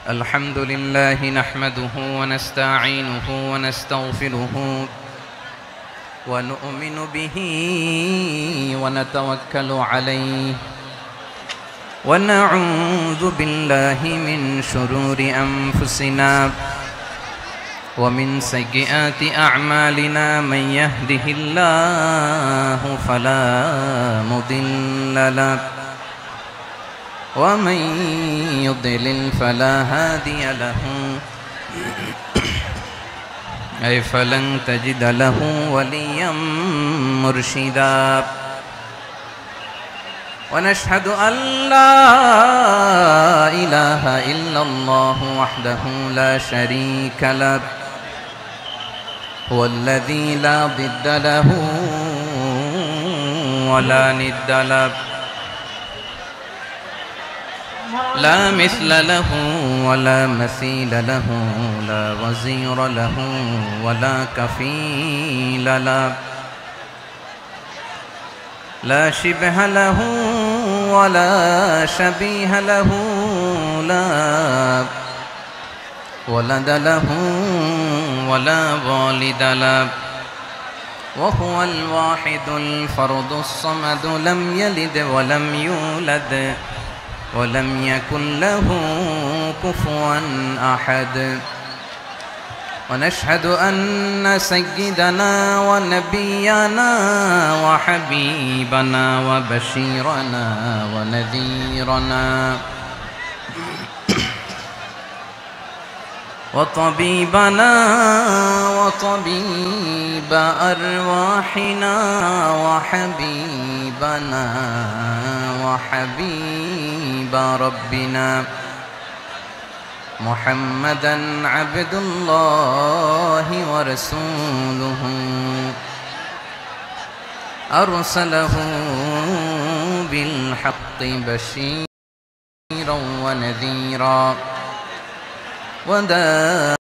الحمد لله نحمده ونستعينه ونستغفره ونؤمن به ونتوكل عليه ونعوذ بالله من شرور أنفسنا ومن سيئات أعمالنا من يهده الله فلا مضل له ومن يضلل فلا هادي له أي فلن تجد له وليا مرشدا ونشهد أن لا إله إلا الله وحده لا شريك له هو الذي لا ضد له ولا ند له لا مثل له ولا مثيل له لا وزير له ولا كفيل له لا شبه له ولا شبيه له لا ولد له ولا والد له وهو الواحد الفرد الصمد لم يلد ولم يولد ولم يكن له كفوا أحد ونشهد أن سيدنا ونبينا وحبيبنا وبشيرنا ونذيرنا وطبيبنا وطبيب أرواحنا وحبيبنا وحبيب ربنا محمدا عبد الله ورسوله أرسله بالحق بشيرا ونذيرا وداعيا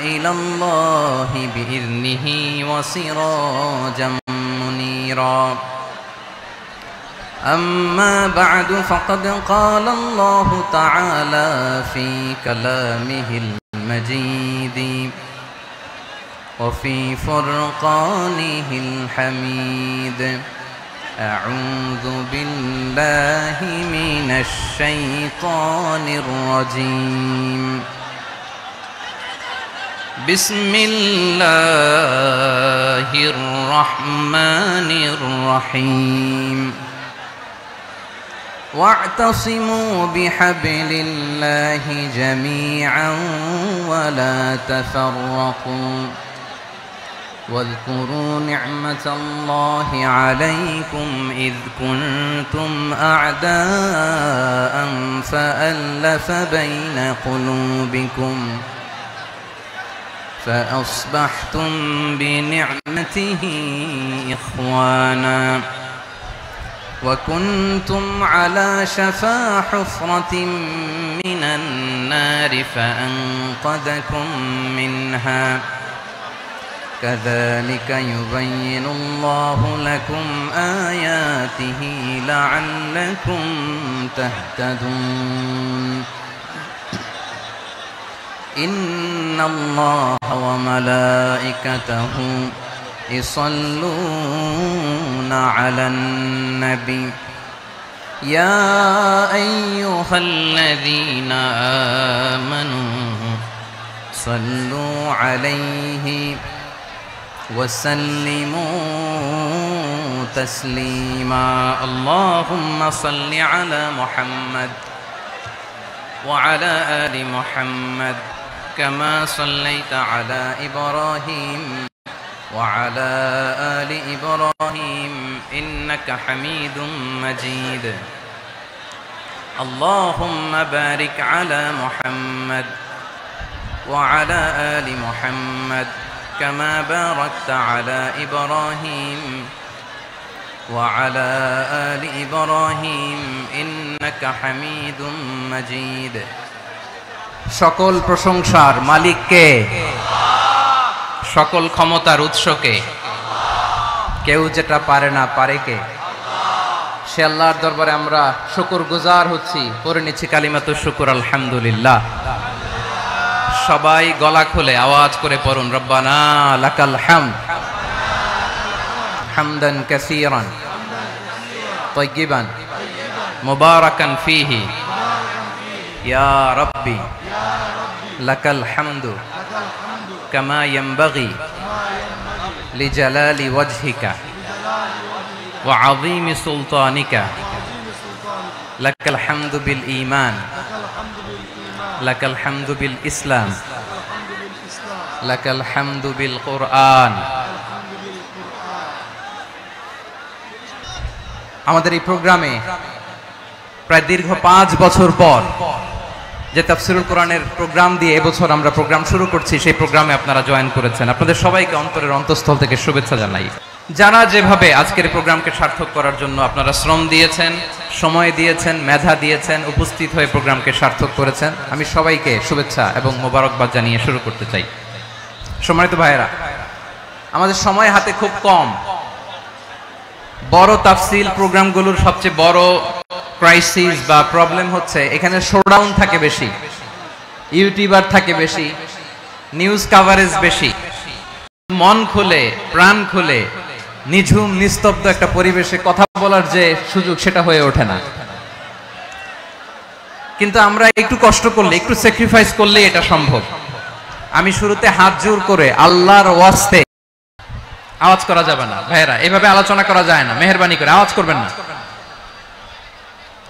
إلى الله بإذنه وسراجا منيرا أما بعد فقد قال الله تعالى في كلامه المجيد وفي فرقانه الحميد أعوذ بالله من الشيطان الرجيم بسم الله الرحمن الرحيم واعتصموا بحبل الله جميعا ولا تفرقوا واذكروا نعمة الله عليكم إذ كنتم أعداء فألف بين قلوبكم فأصبحتم بنعمته إخوانا وكنتم على شفا حفرة من النار فأنقذكم منها كذلك يبين الله لكم آياته لعلكم تهتدون إن الله وملائكته يصلون على النبي يا أيها الذين آمنوا صلوا عليه وسلموا تسليما اللهم صل على محمد وعلى آل محمد كما صليت على إبراهيم وعلى آل إبراهيم إنك حميد مجيد اللهم بارك على محمد وعلى آل محمد كما باركت على إبراهيم وعلى آل إبراهيم إنك حميد مجيد সকল প্রশংসার মালিক কে? সকল ক্ষমতার উৎস কে? কেউ যেটা পারে না পারে কে? সে আল্লাহর দরবারে আমরা শুকরগুজার হচ্ছি, পড়ে নিচ্ছি কালিমাতুশ শুকর আলহামদুলিল্লাহ। সবাই গলা খুলে আওয়াজ করে পড়ুন, রব্বানা লাকাল হামদ হামদান কাসীরান তাইয়িবান মুবারাকান ফীহি ইয়া রাব্বি লাকাল হামদু কামা ইয়ানবাগি লিজালালি ওয়াজহিকা ওয়া আযীমি সুলতানিকা লাকাল হামদু বিল ঈমান লাকাল হামদু বিল ইসলাম লাকাল হামদু বিল কুরআন। আমাদের এই প্রোগ্রামে প্রায় দীর্ঘ 5 বছর পর যে তাফসীরুল কোরআনের প্রোগ্রাম দিয়ে এবছর আমরা প্রোগ্রাম শুরু করছি, সেই প্রোগ্রামে আপনারা জয়েন করেছেন। আপনাদের সবাইকে অন্তরের অন্তঃস্থল থেকে শুভেচ্ছা জানাই। যারা যেভাবে আজকের প্রোগ্রামকে সার্থক করার জন্য আপনারা শ্রম দিয়েছেন, সময় দিয়েছেন, মেধা দিয়েছেন, উপস্থিত হয়ে প্রোগ্রামকে সার্থক করেছেন, আমি সবাইকে শুভেচ্ছা এবং মোবারকবাদ জানিয়ে শুরু করতে চাই। সম্মানিত ভাইয়েরা, আমাদের সময় হাতে খুব কম। বড় তাফসীল প্রোগ্রামগুলোর সবচেয়ে বড় ক্রাইসিস বা প্রবলেম হচ্ছে এখানে শোডাউন থাকে বেশি, ইউটিউবার থাকে বেশি, নিউজ কাভারেজ বেশি। মন খুলে প্রাণ খুলে নিঝুম নিস্তব্ধ একটা পরিবেশে কথা বলার যে সুযোগ, সেটা হয়ে ওঠে না। কিন্তু আমরা একটু কষ্ট করলে, একটু স্যাক্রিফাইস করলে এটা সম্ভব। আমি শুরুতে হাত জোর করে আল্লাহর ওয়াস্তে, আওয়াজ করা যাবে না ভাইয়েরা, এভাবে আলোচনা করা যায় না, মেহেরবানি করে আওয়াজ করবেন না,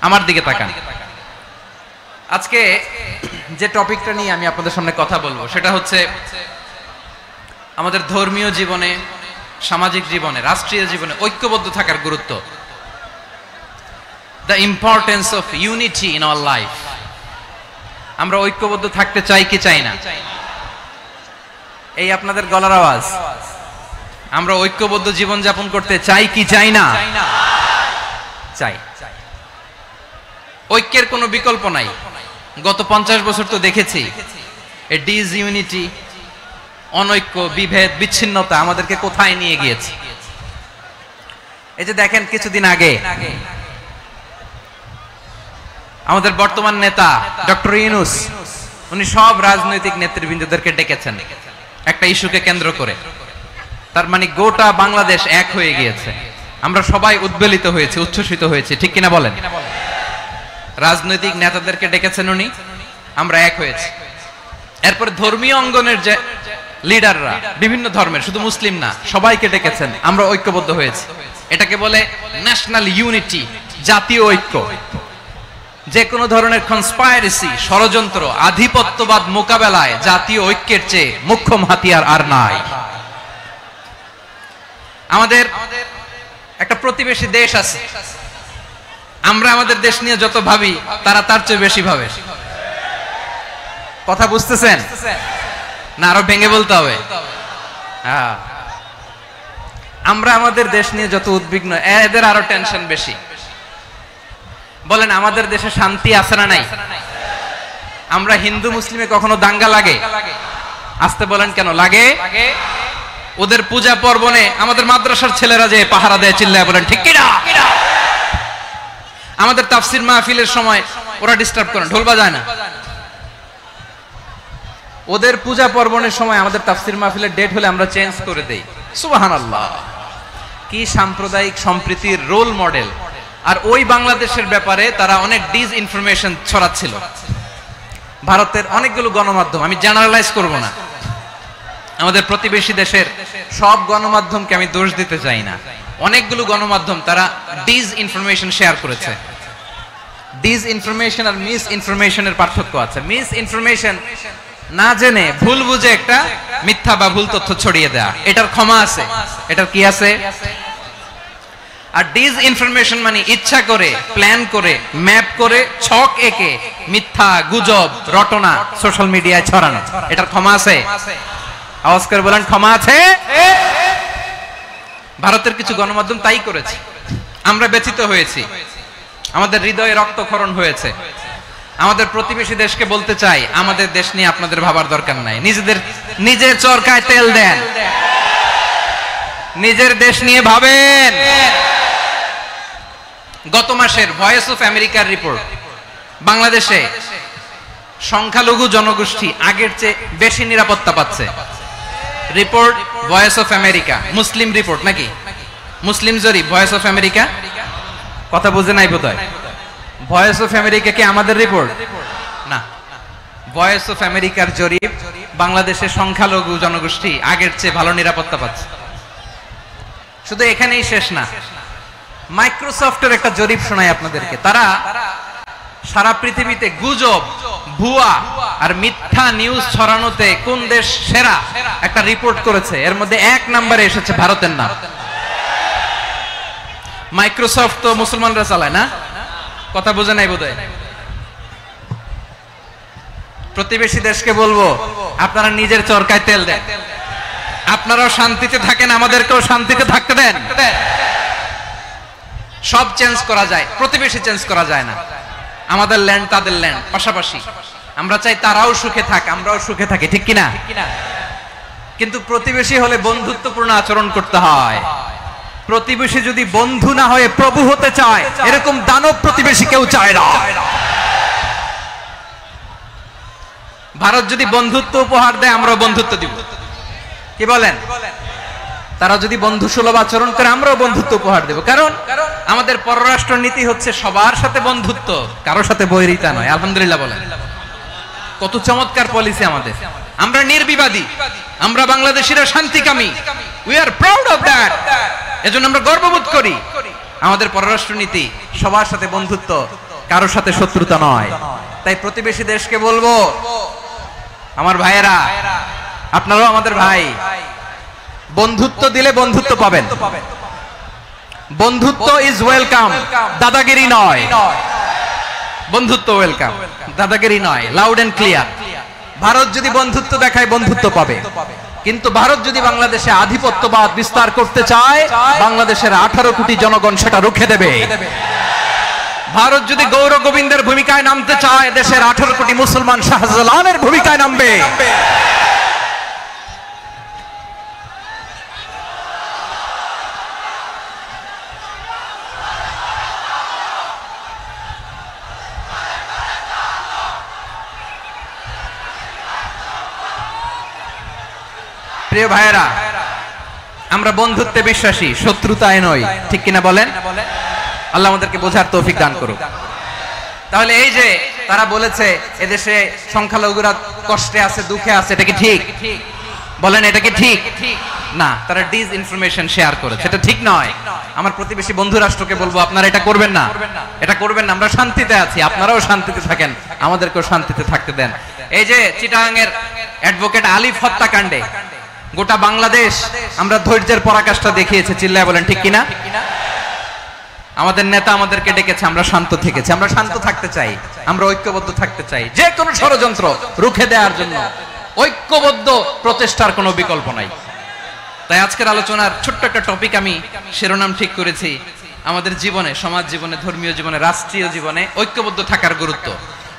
আমার দিকে তাকান। আজকে যে টপিকটা নিয়ে আমি আপনাদের সামনে কথা বলবো সেটা হচ্ছে আমাদের ধর্মীয় জীবনে, সামাজিক জীবনে, রাষ্ট্রীয় জীবনে ঐক্যবদ্ধ থাকার গুরুত্ব। The importance of unity in our life. আমরা ঐক্যবদ্ধ থাকতে চাই কি চাই না? এই আপনাদের গলার আওয়াজ। আমরা ঐক্যবদ্ধ জীবন যাপন করতে চাই কি চাই না? চাই। ঐক্যের কোনো বিকল্প নাই। গত 50 বছর তো দেখেছি এ ডিসইউনিটি, অনৈক্য, বিভেদ, বিচ্ছিন্নতা আমাদেরকে কোথায় নিয়ে গিয়েছে। এই যে দেখেন, কিছুদিন আগে আমাদের বর্তমান নেতা ডক্টর ইউনূস, উনি সব রাজনৈতিক নেতৃবৃন্দদেরকে ডেকেছেন একটা ইস্যুকে কেন্দ্র করে। তার মানে গোটা বাংলাদেশ এক হয়ে গিয়েছে। আমরা সবাই উদ্বেলিত হয়েছি, উচ্ছ্বসিত হয়েছি, ঠিক কিনা বলেন? রাজনৈতিক নেতাদেরকে ডেকেছেন উনি, আমরা এক হয়েছি। এরপরে ধর্মীয় অঙ্গনের যে লিডাররা, বিভিন্ন ধর্মের, শুধু মুসলিম না, সবাইকে ডেকেছেন, আমরা ঐক্যবদ্ধ হয়েছি। এটাকে বলে ন্যাশনাল ইউনিটি, জাতীয় ঐক্য। যে কোনো ধরনের কনস্পাইরেসি, ষড়যন্ত্র, আধিপত্যবাদ মোকাবেলায় জাতীয় ঐক্যের চেয়ে মোক্ষম হাতিয়ার আর নাই। আমাদের একটা প্রতিবেশী দেশ আছে, আমরা আমাদের দেশ নিয়ে যত ভাবি তারা তার চেয়ে বেশি ভাবে। কথা বুঝতেছেন না? আরো ভেঙে বলতে হবে। আমরা আমাদের দেশ নিয়ে যত উদ্বিগ্ন, এদের আরো টেনশন বেশি। বলেন, আমাদের দেশে শান্তি আছে না নাই? আমরা হিন্দু মুসলিমে কখনো দাঙ্গা লাগে? আসতে বলেন, কেন লাগে? ওদের পূজা পার্বণে আমাদের মাদ্রাসার ছেলেরা যে পাহারা দেয়, চিল্লায় বলেন ঠিক কিনা? আমাদের তাফসীর মাহফিলের সময় ওরা ডিস্টার্ব করে, ঢোল বাজায় না। ওদের পূজা পার্বণের সময় আমাদের তাফসীর মাহফিলের ডেট হলে আমরা চেঞ্জ করে দেই। সুবহানাল্লাহ, কি সাম্প্রদায়িক সম্প্রীতির রোল মডেল। আর ওই বাংলাদেশের ব্যাপারে তারা অনেক ডিসইনফরমেশন ছড়াচ্ছিল। ভারতের অনেকগুলো গণমাধ্যম, আমি জেনারেলাইজ করব না, আমাদের প্রতিবেশী দেশের সব গণমাধ্যমকে আমি দোষ দিতে চাই না, অনেকগুলো গণমাধ্যম তারা ডিসইনফরমেশন শেয়ার করেছে। ডিসইনফরমেশন আর মিস ইনফরমেশনের পার্থক্য আছে। মিস ইনফরমেশন না জেনে ভুল বুঝে একটা মিথ্যা বা ভুল তথ্য ছড়িয়ে দেয়া, এটার ক্ষমা আছে, এটার কি আছে? আর ডিসইনফরমেশন মানে ইচ্ছা করে, প্ল্যান করে, ম্যাপ করে, ছক এঁকে মিথ্যা, গুজব, রটনা সোশ্যাল মিডিয়ায় ছড়ানো, এটার ক্ষমা আছে? আওয়াজ করে বলেন, ক্ষমা আছে? ভারতের কিছু গণমাধ্যম তাই করেছে, আমরা ব্যথিত হয়েছি, আমাদের হৃদয়ে রক্তক্ষরণ হয়েছে। আমাদের প্রতিবেশী দেশকে বলতে চাই, আমাদের দেশ নিয়ে আপনাদের ভাবার দরকার নাই, নিজের চরকায় তেল দেন, নিজের দেশ নিয়ে ভাবেন। গত মাসের ভয়েস অফ আমেরিকার রিপোর্ট, বাংলাদেশে সংখ্যালঘু জনগোষ্ঠী আগের চেয়ে বেশি নিরাপত্তা পাচ্ছে। Report voice of America, Muslim report নাকি মুসলিম জরিপ, ভয়েস অফ আমেরিকা। কথা বুঝে নাই বোধহয়। ভয়েস অফ আমেরিকা কি আমাদের রিপোর্ট না, ভয়েস অফ আমেরিকার জরিপ, বাংলাদেশের সংখ্যালঘু জনগোষ্ঠী আগের চেয়ে ভালো নিরাপত্তা পাচ্ছে। শুধু এখানেই শেষ না, মাইক্রোসফটের একটা জরিপ শোনাই আপনাদেরকে। তারা সারা পৃথিবীতে গুজব, ভুয়া আর মিথ্যা নিউজ ছড়ানোতে কোন দেশ সেরা একটা রিপোর্ট করেছে। এর মধ্যে 1 নম্বরে এসেছে ভারতের নাম। মাইক্রোসফট তো মুসলমানরা চালায় না, কথা বোঝে নাই বোধহয়। প্রতিবেশী দেশকে বলবো, আপনারা নিজের চরকায় তেল দেন, আপনারাও শান্তিতে থাকেন, আমাদেরকেও শান্তিতে থাকতে দেন। সব চেঞ্জ করা যায়, প্রতিবেশী চেঞ্জ করা যায় না। আমাদের ল্যান্ড তাদের ল্যান্ড, পাশাপাশি। আমরা চাই তারাও সুখে থাক, আমরাও সুখে থাকি, ঠিক কিনা? কিন্তু প্রতিবেশী হলে বন্ধুত্বপূর্ণ আচরণ করতে হয়। প্রতিবেশী যদি বন্ধু না হয়ে প্রভু হতে চায়, এরকম দানব প্রতিবেশী কেউ চায় না। ভারত যদি বন্ধুত্ব উপহার দেয়, আমরাও বন্ধুত্ব দিব, কি বলেন? তারা যদি বন্ধু সুলভ আচরণ করে, আমরাও বন্ধুত্ব উপহার দেব। কারণ আমাদের পররাষ্ট্র নীতি হচ্ছে সবার সাথে বন্ধুত্ব, কারোর সাথে বৈরিতা নয়। আলহামদুলিল্লাহ বলেন, কত চমৎকার পলিসি আমাদের। আমরা নির্বিবাদী, আমরা বাংলাদেশিরা শান্তিকামী। We are proud of that. এজন্য আমরা গর্ববোধ করি। আমাদের পররাষ্ট্র নীতি সবার সাথে বন্ধুত্ব, কারোর সাথে শত্রুতা নয়। তাই প্রতিবেশী দেশকে বলবো, আমার ভাইয়েরা, আপনারাও আমাদের ভাই, বন্ধুত্ব দিলে বন্ধুত্ব পাবেন। বন্ধুত্ব ইজ ওয়েলকাম, দাদাগিরি নয়। বন্ধুত্ব ওয়েলকাম, দাদাগিরি নয়। Loud and clear. ভারত যদি বন্ধুত্ব দেখায়, বন্ধুত্ব পাবে। কিন্তু ভারত যদি বাংলাদেশে আধিপত্যবাদ বিস্তার করতে চায়, বাংলাদেশের 18 কোটি জনগণ সেটা রুখে দেবে। ভারত যদি গৌর গোবিন্দের ভূমিকায় নামতে চায়, দেশের 18 কোটি মুসলমান শাহজালালের ভূমিকায় নামবে। প্রিয় ভাইয়েরা, আমরা বন্ধুত্বে বিশ্বাসী, শত্রুতায় নয়, ঠিক কিনা বলেন? আল্লাহ আমাদেরকে বোঝার তৌফিক দান করুক। তাহলে এই যে তারা বলেছে এদেশে সংখ্যালঘুরা কষ্টে আছে, দুঃখে আছে, এটা কি ঠিক? বলেন, এটা কি ঠিক? না, তারা ডিস ইনফরমেশন শেয়ার করেছে, এটা ঠিক নয়। আমার প্রতিবেশী বন্ধু রাষ্ট্রকে বলবো, আপনারা এটা করবেন না, এটা করবেন না। আমরা শান্তিতে আছি, আপনারাও শান্তিতে থাকেন, আমাদেরকেও শান্তিতে থাকতে দেন। এই যে চিটাগাং এর অ্যাডভোকেট আলিফ হত্যাকাণ্ডে গোটা বাংলাদেশ আমরা ধৈর্যের পরাকাষ্ঠা দেখিয়েছে, চিল্লায় বলেন ঠিক কিনা? আমাদের নেতা আমাদেরকে ডেকেছে, আমরা শান্ত থেকেছি। আমরা শান্ত থাকতে চাই, আমরা ঐক্যবদ্ধ থাকতে চাই। যে কোনো ষড়যন্ত্র রুখে দেওয়ার জন্য ঐক্যবদ্ধ প্রচেষ্টার কোনো বিকল্প নাই। তাই আজকের আলোচনার ছোট্ট একটা টপিক আমি শিরোনাম ঠিক করেছি, আমাদের জীবনে, সমাজ জীবনে, ধর্মীয় জীবনে, রাষ্ট্রীয় জীবনে ঐক্যবদ্ধ থাকার গুরুত্ব।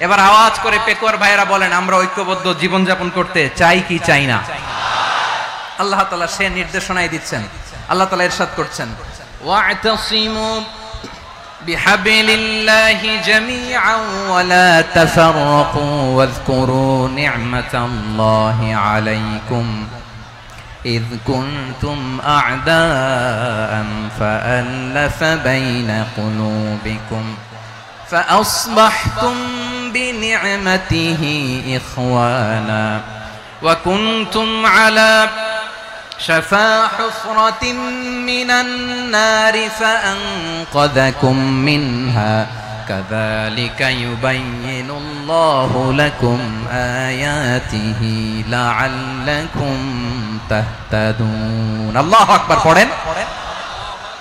এবার আওয়াজ করে পেকুয়ার ভাইয়েরা বলেন, আমরা ঐক্যবদ্ধ জীবনযাপন করতে চাই কি চাই না? আল্লাহ তাআলা সে নির্দেশনাই দিচ্ছেন। আল্লাহ তাআলা ইরশাদ করছেন, ওয়া'তাসিমু বিহাবিলিল্লাহি জামিআন ওয়া লা তাফাররাকু ওয়াযকুরু নি'মাতাল্লাহি আলাইকুম إذ كنتم أعداء فألف بين قلوبكم فأصبحتم بنعمته إخوانا وكنتم على شفا حفرة من النار فأنقذكم منها كذلك يبين الله لكم آياته لعلكم تهتدون الله أكبر পড়েন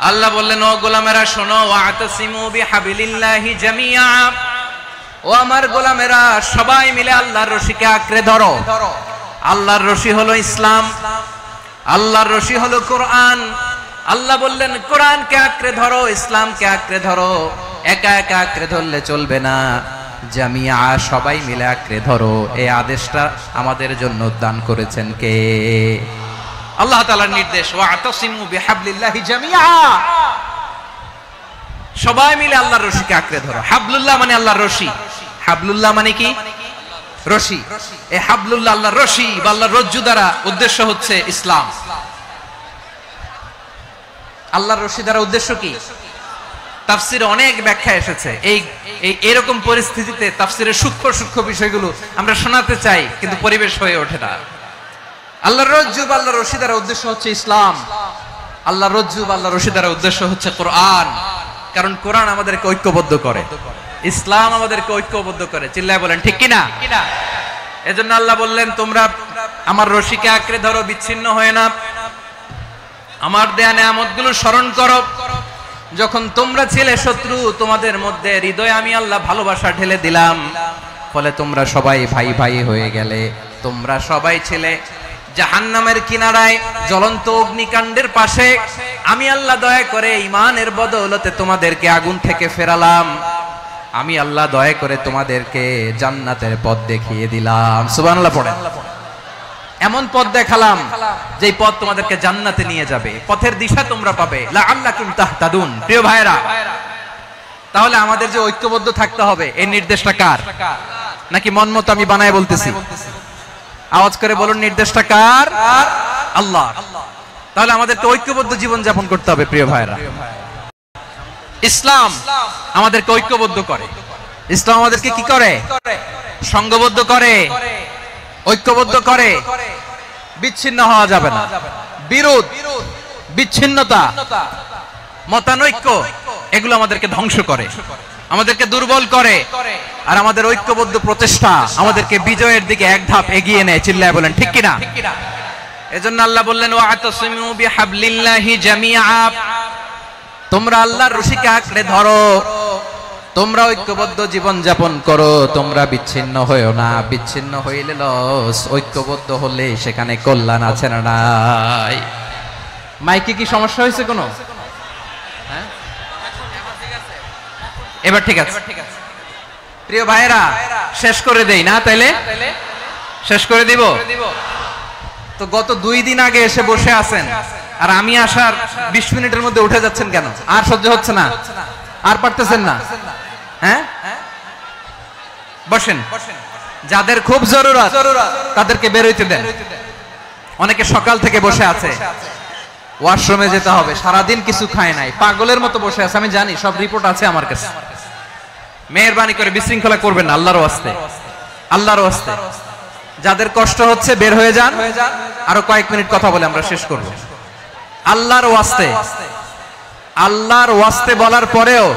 আল্লাহ বললেন ও গোলামেরা শোনো ওয়াতাসিমু বিহাবিলিল্লাহি জামিআ ও আমার গোলামেরা সবাই মিলে আল্লাহর রশিকে আঁকড়ে ধরো আল্লাহর রশি হলো ইসলাম আল্লাহর রশি হলো কোরআন আল্লাহ বললেন কোরআনকে আঁকড়ে ধরো ইসলামকে আঁকড়ে ধরো একা একা আঁকড়ে ধরলে চলবে না জামিআ সবাই মিলে আঁকড়ে ধরো এই আদেশটা আমাদের জন্য দান করেছেন কে আল্লাহ তাআলার নির্দেশ ওয়াতাসিমু বিহাবলিল্লাহি জামিআ সবাই মিলে আল্লাহর রশিকে আঁকড়ে ধরো। হাবলুল্লাহ মানে আল্লাহর রশি। হাবলুল্লাহ মানে কি? রশি। এই হাবলুল্লাহ আল্লাহর রশি বা আল্লাহর রজ্জু দ্বারা উদ্দেশ্য হচ্ছে ইসলাম। আল্লাহর রশি দ্বারা উদ্দেশ্য কি? তাফসিরে অনেক ব্যাখ্যা এসেছে। এই এরকম পরিস্থিতিতে তাফসিরের সূক্ষ্ম সূক্ষ্ম বিষয়গুলো আমরা শোনাতে চাই, কিন্তু পরিবেশ হয়ে ওঠে না। আল্লাহর রজ্জু বা আল্লাহর রশি দ্বারা উদ্দেশ্য হচ্ছে ইসলাম। আল্লাহর রজ্জু বা আল্লাহর রশি দ্বারা উদ্দেশ্য হচ্ছে কোরআন। কারণ কোরআন আমাদেরকে ঐক্যবদ্ধ করে, ইসলাম আমাদেরকে ঐক্যবদ্ধ করে। চিল্লায় বলেন ঠিক কিনা? এজন্য আল্লাহ বললেন, তোমরা আমার রশিকে আঁকড়ে ধরো, বিচ্ছিন্ন হয়ে না। আমার দেয়া নেয়ামতগুলো স্মরণ করো। যখন তোমরা ছিলে শত্রু, তোমাদের মধ্যে হৃদয়ে আমি আল্লাহ ভালোবাসা ঢেলে দিলাম, ফলে তোমরা সবাই ভাই ভাই হয়ে গেলে। তোমরা সবাই ছিলে জাহান্নামের কিনারায়, জ্বলন্ত অগ্নিকাণ্ডের পাশে। আমি আল্লাহ দয়া করে ঈমানের বদৌলতে তোমাদেরকে আগুন থেকে ফেরালাম। আমি আল্লাহ দয়া করে তোমাদেরকে জান্নাতের পথ দেখিয়ে দিলাম। সুবহানাল্লাহ পড়েন। এমন পথ দেখালাম যেই পথ তোমাদেরকে জান্নাতে নিয়ে যাবে, পথের দিশা তোমরা পাবে। লাআল্লাকুম তাহতাদুন। প্রিয় ভাইরা, তাহলে আমাদের যে ঐক্যবদ্ধ থাকতে হবে, এই নির্দেশটা কার? নাকি মন মতো আমি বানায় বলতেছি? আওয়াজ করে বলুন, নির্দেশটা কার? আল্লাহ। তাহলে আমাদেরকে ঐক্যবদ্ধ জীবন যাপন করতে হবে। প্রিয় ভাইরা, ইসলাম আমাদেরকে ঐক্যবদ্ধ করে। ইসলাম আমাদেরকে কি করে? সংঘবদ্ধ করে, ঐক্যবদ্ধ করে। বিচ্ছিন্ন হওয়া যাবে না। বিরোধ, বিচ্ছিন্নতা, মতানৈক্য, এগুলো আমাদেরকে ধ্বংস করে, আমাদেরকে দুর্বল করে। আর আমাদের ঐক্যবদ্ধ প্রচেষ্টা আমাদেরকে বিজয়ের দিকে এক ধাপ এগিয়ে নেয়। চিল্লায় বলেন ঠিক কিনা? এজন্য আল্লাহ বললেন, ওয়াতাসিমু বিহাবলিল্লাহি জামিআ। তোমরা আল্লাহর রশিকে আঁকড়ে ধরো, তোমরা ঐক্যবদ্ধ জীবন যাপন করো, তোমরা বিচ্ছিন্ন হয়েও না। বিচ্ছিন্ন হইলে লস, ঐক্যবদ্ধ হলে সেখানে কল্যাণ আছে না নাই? মাইকে কি সমস্যা হয়েছে কোনো? হ্যাঁ, এবার ঠিক আছে। প্রিয় ভাইরা, শেষ করে দেই না? তাইলে শেষ করে দিব তো। গত 2 দিন আগে এসে বসে আছেন, আর আমি আসার 20 মিনিটের মধ্যে উঠে যাচ্ছেন কেন? আর সহ্য হচ্ছে না? আর পারতেছেন না? হ্যাঁ, বসেন। যাদের খুব জরুরত তাদেরকে বের হইতে দেন। অনেকে সকাল থেকে বসে আছে, ওয়াশরুমে যেতে হবে, সারাদিন কিছু খায় নাই, পাগলের মতো বসে আছে। আমি জানি, সব রিপোর্ট আছে আমার কাছে। মেহেরবানি করে বিশৃঙ্খলা করবেন না, আল্লাহর ওয়াস্তে, আল্লাহর ওয়াস্তে। যাদের কষ্ট হচ্ছে বের হয়ে যান। আরো কয়েক মিনিট কথা বলে আমরা শেষ করব। আল্লাহর ওয়াস্তে, আল্লাহর ওয়াস্তে বলার পরেও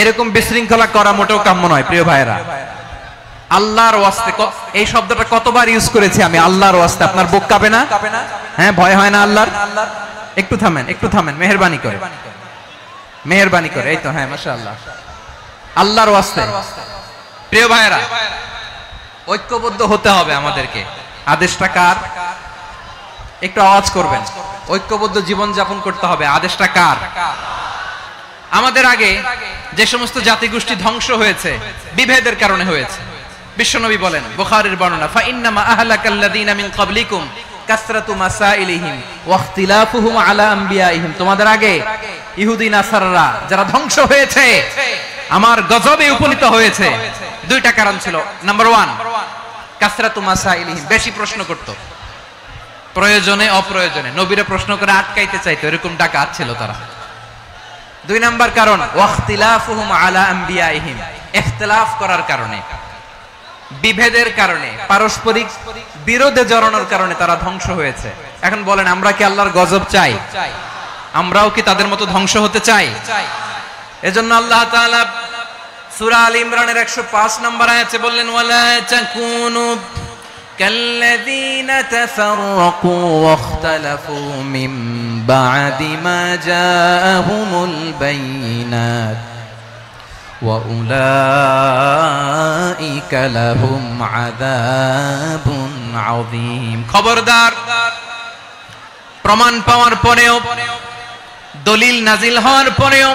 এরকম বিশৃঙ্খলা করা মোটেও কাম্য নয়। প্রিয় ভাইরা, আল্লাহর ওয়াস্তে, এই শব্দটা কতবার ইউজ করেছি আমি, আল্লাহর ওয়াস্তে। আপনার বুক কাঁপে না? হ্যাঁ, ভয় হয় না আল্লাহর? একটু থামেন, একটু থামেন, মেহেরবানি করে, মেহেরবানি করে। এই তো, হ্যাঁ, মাশাআল্লাহ। আল্লাহর ওয়াস্তে। প্রিয় ভাইরা, ঐক্যবদ্ধ হতে হবে আমাদেরকে। আদেশটা কার? একটু আওয়াজ করবেন। ঐক্যবদ্ধ জীবন যাপন করতে হবে। আদেশটা কার? আমাদের আগে যে সমস্ত জাতিগোষ্ঠী ধ্বংস হয়েছে, বিভেদের কারণে হয়েছে। বিশ্বনবী বলেন, বুখারীর বর্ণনা, ফা ইন্নামা আহলাকাল্লাযীনা মিন ক্বাবলিকুম কাসরাতু মাসাইলিহিম ওয়া ইখতিলাফুহুম আলা আমবিয়াইহিম। তোমাদের আগে ইহুদি নাসারারা যারা ধ্বংস হয়েছে, আমার গজবে উপনীত হয়েছে, 2টা কারণ ছিল। নাম্বার 1, কাসরাতু মাসাইলিহিম, বেশি প্রশ্ন করত, প্রয়োজনে অপ্রয়োজনে নবীরা প্রশ্ন করে আটকাইতে চাইতো, এরকম ডাকাত ছিল তারা। 2 নাম্বার কারণ, ওয়াখতিলাফুহুম আলা আমবিয়াইহিম, ইখতিলাফ করার কারণে, বিভেদের কারণে, পারস্পরিক বিরোধে জড়ানোর কারণে তারা ধ্বংস হয়েছে। এখন বলেন, আমরা কি আল্লাহর গজব চাই? আমরাও কি তাদের মতো ধ্বংস হতে চাই? এজন্য আল্লাহ তাআলা সূরা আল ইমরানের 105 নম্বর আয়াতে বললেন, ওয়ালা তাকুনু কাল্লাযীনা তাফাররাকু ওয়াখতালাফু মিন বা'দি মা জাআহুমুল বাইয়িনাত ওয়া উলাইকা লাহুম আযাবুন আযীম। খবরদার, প্রমাণ পাওয়ার পরেও, দলিল নাজিল হওয়ার পরেও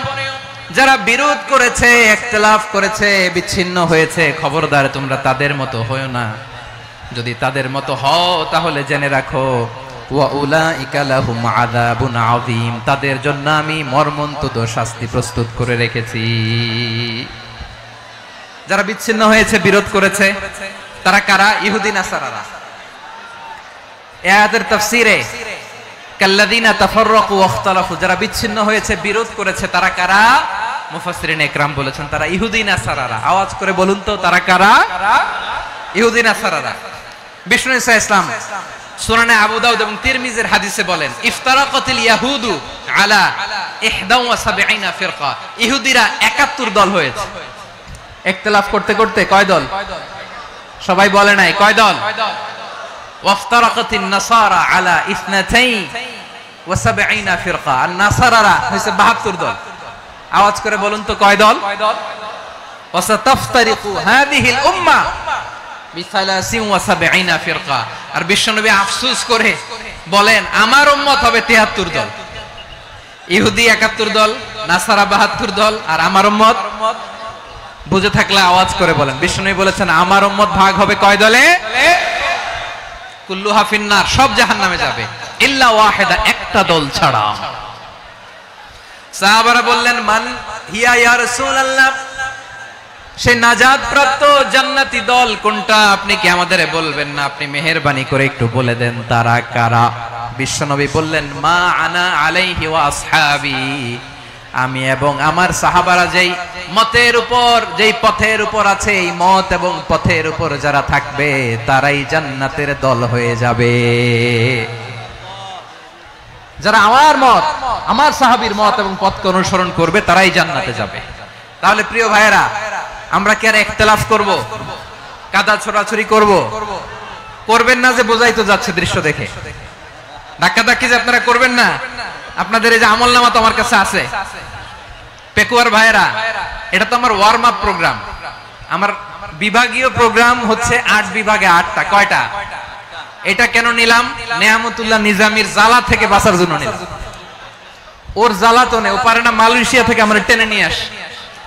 যারা বিরোধ করেছে, ইখতিলাফ করেছে, বিচ্ছিন্ন হয়েছে, খবরদার তোমরা তাদের মতো হয়ো না। যদি তাদের মতো হও তাহলে জেনে রাখো ওয়া উলাইকা লাহুম আযাবুন আযীম, তাদের জন্য আমি মর্মন্তুদ শাস্তি প্রস্তুত করে রেখেছি। যারা বিচ্ছিন্ন হয়েছে, বিরোধ করেছে, তারা কারা? ইহুদি নাসারারা। এই আয়াতের তাফসীরে কাল্লাযীনা তাফাররাকু ওয়াখতালাফু, যারা বিচ্ছিন্ন হয়েছে, বিরোধ করেছে, তারা কারা? মুফাসসিরিন ইকরাম বলেছেন তারা ইহুদি নাসারারা। আওয়াজ করে বলুন তো, তারা কারা? ইহুদি নাসারারা। বিষ্ণু ঈসা ইসলাম সুনানে আবু দাউদ এবং তিরমিজির হাদিসে বলেন, ইফতারাকাতিল ইয়াহুদু আলা 71 ফিরকা, ইহুদিরা 71 দল হয়েছে। ইখতিলাফ করতে করতে কয় দল? সবাই বলে নাই, কয় দল? ওয়াফতারাকাতিন নাসারা আলা 72 ফিরকা, আর নাসারারা হইছে 72 দল। আওয়াজ করে বলুন তো, কয় দল? ওয়াসাতাফতারিকু হাযিহিল উম্মাহ বি73 ফিরকা। আর বিশ্বনবী আফসোস করে বলেন, আমার উম্মত হবে 73 দল। ইহুদি 71 দল, নাসারা 72 দল, আর আমার উম্মত, বুঝে থাকলে আওয়াজ করে বলেন। বিশ্বনবী বলেছেন, আমার উম্মত ভাগ হবে কয় দলে? কুল্লুহা ফিন্নার, সব জাহান্নামে যাবে, ইল্লা ওয়াহিদা, একটা দল ছাড়া। সাহাবারা বললেন, মান হিয়া ইয়া রাসূলুল্লাহ, সেই নাজাত প্রাপ্ত জান্নাতি দল কোনটা? আপনি কি আমাদের বলবেন না? আপনি মেহেরবানি করে একটু বলে দেন তারা কারা। বিশ্বনবী বললেন, মা আনা আলাইহি ওয়া আসহাবি, আমি এবং আমার সাহাবারা যেই মতের উপর, যেই পথের উপর আছে, এই মত এবং পথের উপর যারা থাকবে তারাই জান্নাতের দল হয়ে যাবে। যারা আমার মত, আমার সাহাবীর মত এবং পথকে অনুসরণ করবে তারাই জান্নাতে যাবে। তাহলে প্রিয় ভাইয়েরা, আমরা কি আর ইখতিলাফ করব? কাদা ছোড়াছুরি করব? করবেন না যে বোঝাই তো যাচ্ছে দৃশ্য দেখে। ধাক্কাধাক্কি যে আপনারা করবেন না। আপনাদের এই যে আমলনামা তো আমার কাছে আছে। পেকুয়ার ভাইয়েরা, এটা তো আমার ওয়ার্ম আপ প্রোগ্রাম। আমার বিভাগীয় প্রোগ্রাম হচ্ছে 8 বিভাগে 8টা। কয়টা? এটা কেন নিলাম? নেয়ামতুল্লাহ নিজামীর জ্বালা থেকে বাঁচার জন্য নিলাম। ওর জ্বালাতনে ও পারে না মালয়েশিয়া থেকে আমরা টেনে নিয়ে আস,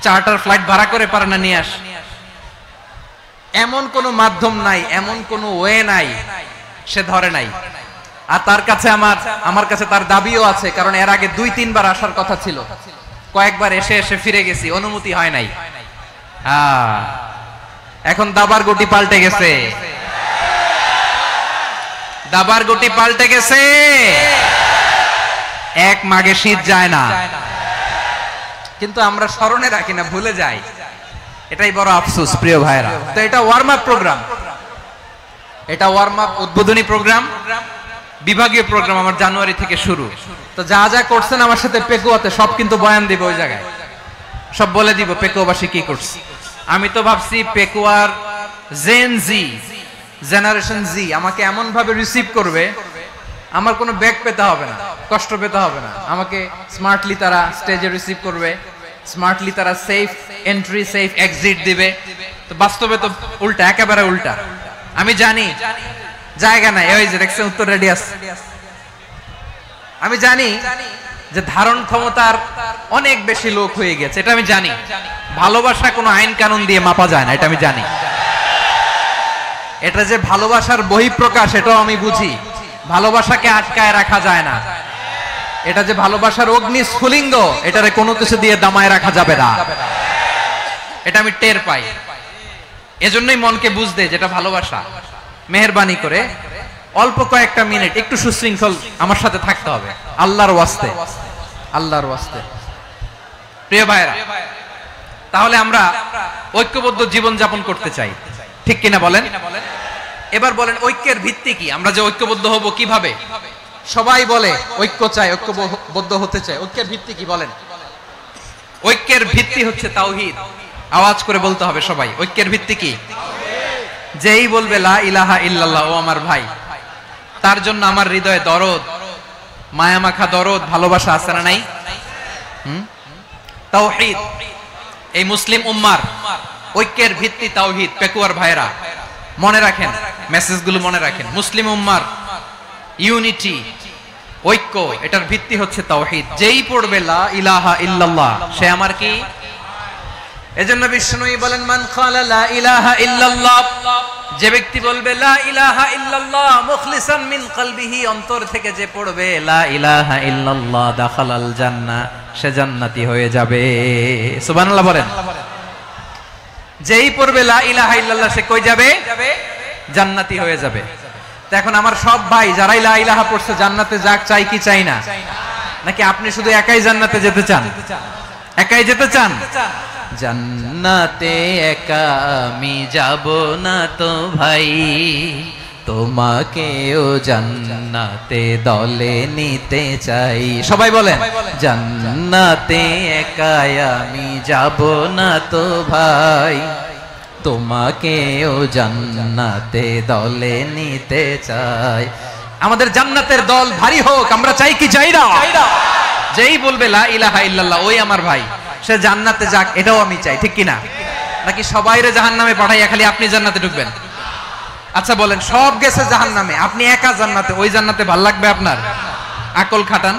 চার্টার ফ্লাইট ভাড়া করে পারে না নিয়ে আস। এমন কোন মাধ্যম নাই, এমন কোন ওয়ে নাই সে ধরে নাই। আর তার কাছে আমার কাছে তার দাবিও আছে, কারণ এর আগে 2-3 বার আসার কথা ছিল। কয়েকবার এসে এসে ফিরে গেছি, অনুমতি হয় নাই। এখন দাবার গুটি পাল্টে গেছে, দাবার গুটি পাল্টে গেছে। এক মাঘে শীত যায় না, কিন্তু আমরা স্মরণে রাখি না, ভুলে যাই। এটাই বড় আফসোস প্রিয় ভাইরা। তো এটা ওয়ার্ম আপ প্রোগ্রাম, এটা ওয়ার্ম আপ উদ্বোধনী প্রোগ্রাম, বিভাগীয় প্রোগ্রাম আমার জানুয়ারি থেকে শুরু। তো যা যা করছেন আমার সাথে পেকুয়াতে সব কিন্তু বয়ান দিব, ওই জায়গায় সব বলে দিব পেকুয়াবাসী কি করছে। আমি তো ভাবছি পেকুয়ার জেন জি, জেনারেশন জি আমাকে এমন ভাবে রিসিভ করবে, আমার কোনো ব্যাক পেতে হবে না, কষ্ট পেতে হবে না। আমাকে স্মার্টলি তারা স্টেজে রিসিভ করবে, স্মার্টলি তারা সেফ এন্ট্রি, সেফ এক্সিট দিবে। তো বাস্তবে তো উল্টা, একেবারে উল্টা। আমি জানি জায়গা নাই, ওই যে দেখছেন উত্তর রেডি আছে। আমি জানি যে ধারণ ক্ষমতার অনেক বেশি লোক হয়ে গেছে, এটা আমি জানি। ভালোবাসা কোনো আইন কানুন দিয়ে মাপা যায় না, এটা আমি জানি। এটা যে ভালোবাসার বহিঃপ্রকাশ, এটাও আমি বুঝি। ভালোবাসাকে আটকায় রাখা যায় না। এটা যে ভালোবাসার অগ্নি স্ফুলিঙ্গ, এটারে কোনো কিছু দিয়ে দামায় রাখা যাবে না, এটা আমি টের পাই। এজন্যই মনকে বুঝতে যেটা ভালোবাসা। মেহেরবানি করে অল্প কয়েকটা মিনিট একটু সুশৃঙ্খল আমার সাথে থাকতে হবে, আল্লাহর ওয়াস্তে, আল্লাহর ওয়াস্তে। প্রিয় ভাইরা, তাহলে আমরা ঐক্যবদ্ধ জীবন যাপন করতে চাই, ঠিক কিনা বলেন? এবার বলেন ঐক্যের ভিত্তি কি? আমরা যে ঐক্যবদ্ধ হব কিভাবে? সবাই বলে ঐক্য চাই, ঐক্যবদ্ধ হতে চাই। ঐক্যের ভিত্তি কি বলেন? ঐক্যের ভিত্তি হচ্ছে তাওহীদ। আওয়াজ করে বলতে হবে সবাই, ঐক্যের ভিত্তি কি? যেই বলবে লা ইলাহা ইল্লাল্লাহ, ও আমার ভাই, তার জন্য আমার হৃদয়ে দরদ, মায়ামাখা দরদ, ভালোবাসা আছে না নাই? তাওহীদ। এই মুসলিম উম্মার ঐক্যের ভিত্তি তাওহীদ। পেকুয়ার ভাইরা মনে রাখেন, মেসেজগুলো মনে রাখেন। মুসলিম উম্মার ইউনিটি, ঐক্য, এটার ভিত্তি হচ্ছে তাওহীদ। যেই পড়বে লা ইলাহা ইল্লাল্লাহ, সে আমার কি? এজন্য বিষ্ণুই বলেন মান ক্বালা লা ইলাহা ইল্লাল্লাহ, যে ব্যক্তি বলবে লা ইলাহা ইল্লাল্লাহ মুখলিসান মিন কলবিহি, অন্তর থেকে যে পড়বে লা ইলাহা ইল্লাল্লাহ, দাখালাল জান্নাহ, সে জান্নাতি হয়ে যাবে। সুবহানাল্লাহ বলেন। যেই পড়বে লা ইলাহা ইল্লাল্লাহ সে কই যাবে? জান্নাতি হয়ে যাবে। তো এখন আমার সব ভাই যারাই লা ইলাহা পড়ছে জান্নাতে যাক, চাই কি চাই না? নাকি আপনি শুধু একাই জান্নাতে যেতে চান? একাই যেতে চান? জান্নাতে একা আমি যাব না তো ভাই, তোমাকেও জান্নাতে দলে নিতে চাই। সবাই বলেন জান্নাতে একা আমি যাব না তো ভাই, তোমাকেও জান্নাতে দলে নিতে চাই। আমাদের জান্নাতের দল ভারী হোক, আমরা চাই কি চাই না? যেই বলবে লা ইলাহা ইল্লাল্লাহ ওই আমার ভাই, সে জান্নাতে যাক, এটাও আমি চাই, ঠিক কিনা? নাকি সবাইরে জাহান্নামে পাঠাইয়া খালি আপনি জান্নাতে ঢুকবেন? আচ্ছা বলেন, সব গেছে জাহান্নামে, আপনি একা জান্নাতে, ওই জান্নাতে ভাল লাগবে আপনার? আকল খাটান।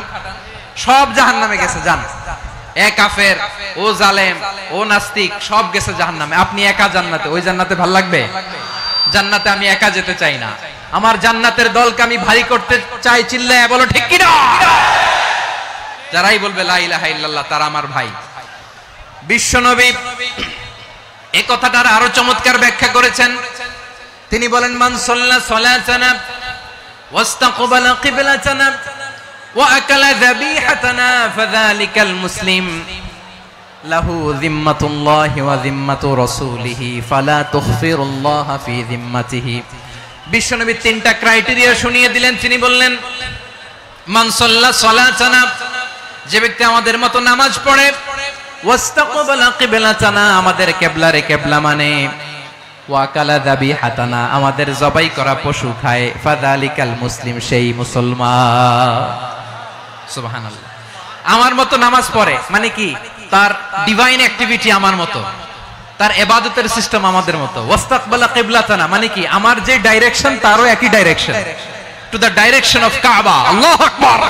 সব জাহান্নামে গেছে, যান। এ কাফের, ও জালেম, ও নাস্তিক, সব গেছে জাহান্নামে, আপনি একা জান্নাতে, ওই জান্নাতে ভাল লাগবে? জান্নাতে আমি একা যেতে চাই না, আমার জান্নাতের দলকে আমি ভারী করতে চাই। চিল্লায় বলো ঠিক কিনা? যারাই বলবে লা ইলাহা ইল্লাল্লাহ তারা আমার ভাই। বিশ্বনবী এই কথাটার আরো চমৎকার ব্যাখ্যা করেছেন। তিনি বলেন মান সাল্লা সালাতানা ওয়াস্তাকবালা কিবলাতানা ওয়া আকালা যাবিহাতানা ফাযালিকাল মুসলিম লাহু যিম্মাতুল্লাহি ওয়া যিম্মাতু রাসূলিহি ফালা তুখফিরুল্লাহা ফি যিম্মাতিহি। বিশ্বনবী তিনটা ক্রাইটেরিয়া শুনিয়ে দিলেন। তিনি বললেন মান সাল্লা সালাতানা, যে ব্যক্তি আমাদের মতো নামাজ পড়ে, ওয়াস্তাকবালা কিবলাতানা, আমাদের কিবলারে কিবলা মানে, ওয়া কালা যাবিহাতানা, আমাদের জবাই করা পশু খায়, ফাযালিকাল মুসলিম, সেই মুসলমান। সুবহানাল্লাহ। আমার মতো নামাজ পড়ে মানে কি? তার ডিভাইন অ্যাক্টিভিটি আমার মতো, তার ইবাদতের সিস্টেম আমাদের মতো। ওয়াস্তাকবালা কিবলাতানা মানে কি? আমার যে ডাইরেকশন তারও একই direction, to the direction of কাবা। আল্লাহু আকবার।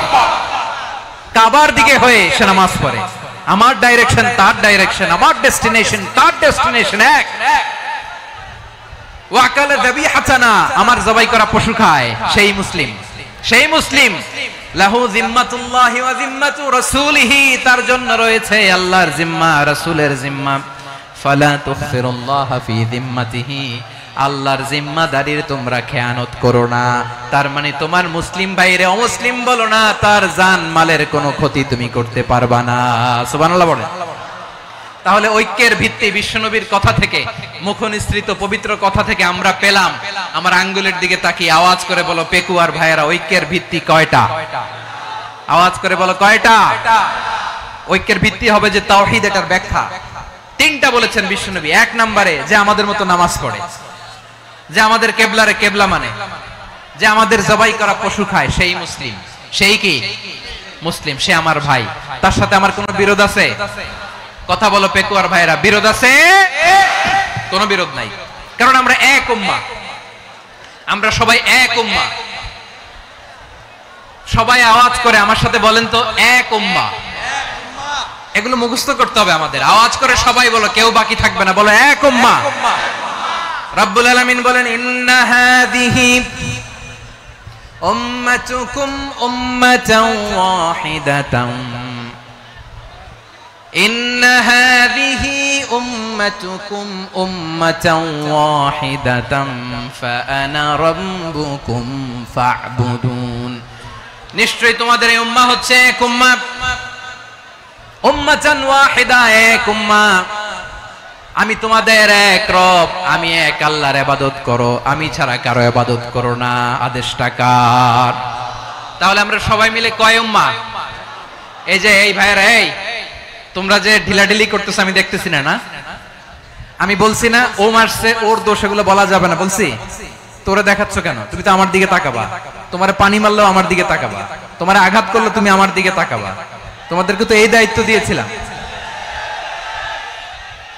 কাবার দিকে হয়ে সে নামাজ পড়ে, আমার ডাইরেকশন তার ডাইরেকশন, আমার ডেস্টিনেশন তার ডেস্টিনেশন এক। ওয়াকালা যাবিহাতানা, আমার জবাই করা পশু খায়, সেই মুসলিম। সেই মুসলিম লাহু যিম্মাতুল্লাহি ওয়া যিম্মাতু রাসূলিহি, তার জন্য রয়েছে আল্লাহর জিম্মা, রাসূলের জিম্মা। ফালা তুখফিরুল্লাহা ফি যিম্মাতিহি, আল্লাহর জিম্মাদারির তোমরা খেয়ানত করো না। তার মানে তোমার মুসলিম ভাইরে অমুসলিম বলো না, তার জান মালের কোনো ক্ষতি তুমি করতে পারবা না। সুবহানাল্লাহ বলেন। তাহলে ঐক্যের ভিত্তি বিশ্বনবীর কথা থেকে, মুখনিসৃত পবিত্র কথা থেকে আমরা পেলাম। আমার আঙ্গুলের দিকে তাকিয়ে আওয়াজ করে বলো পেকুয়ার ভাইয়েরা, ঐক্যের ভিত্তি কয়টা? আওয়াজ করে বলো কয়টা? ঐক্যের ভিত্তি হবে যে তাওহীদ, এটার ব্যাখ্যা তিনটা বলেছেন বিশ্বনবী। এক নম্বরে যে আমাদের মতো নামাজ পড়ে, যে আমাদের কেবলারে কেবলা মানে, যে আমাদের জবাই করা পশু খায়, সেই মুসলিম। সেই কি মুসলিম? সে আমার ভাই। তার সাথে আমার কোনো বিরোধ আছে? কথা বলো পেকুয়ার ভাইরা, বিরোধ আছে? কোনো বিরোধ নাই, কারণ আমরা এক উম্মাহ, আমরা সবাই এক উম্মাহ। সবাই আওয়াজ করে আমার সাথে বলেন তো, এক উম্মাহ। এগুলো মুখস্থ করতে হবে আমাদের। আওয়াজ করে সবাই বলো, কেউ বাকি থাকবে না, বলো এক উম্মাহ। রব্বুল আলামিন বলেন ইন্না হাযিহি উম্মাতুকুম উম্মাতান ওয়াহিদাতান, ইন্না হাযিহি উম্মাতুকুম উম্মাতান ওয়াহিদাতান ফাআনা রাব্বুকুম ফা'বুদুন। নিশ্চয়ই তোমাদের এই উম্মাহ হচ্ছে এক উম্মাহ, উম্মাতান ওয়াহিদা, এক উম্মাহ। আমি তোমাদের এক রব, আমি এক আল্লাহর ইবাদত করো, আমি ছাড়া কারো ইবাদত করো না। আদেশটা কার? তাহলে আমরা সবাই মিলে কয় উম্মাহ? এই যে এই ভাইরা, এই তোমরা যে ঢিলাঢিলি করতেছ আমি দেখতেছি না। আমি বলছি না ও মারছে, ওর দোষ, এগুলো বলা যাবে না। বলছি তোরে দেখাচ্ছ কেন? তুমি তো আমার দিকে তাকাবা। তোমারে পানি মারলেও আমার দিকে তাকাবা, তোমারে আঘাত করলে তুমি আমার দিকে তাকাবা। তোমাদেরকে তো এই দায়িত্ব দিয়েছিলাম।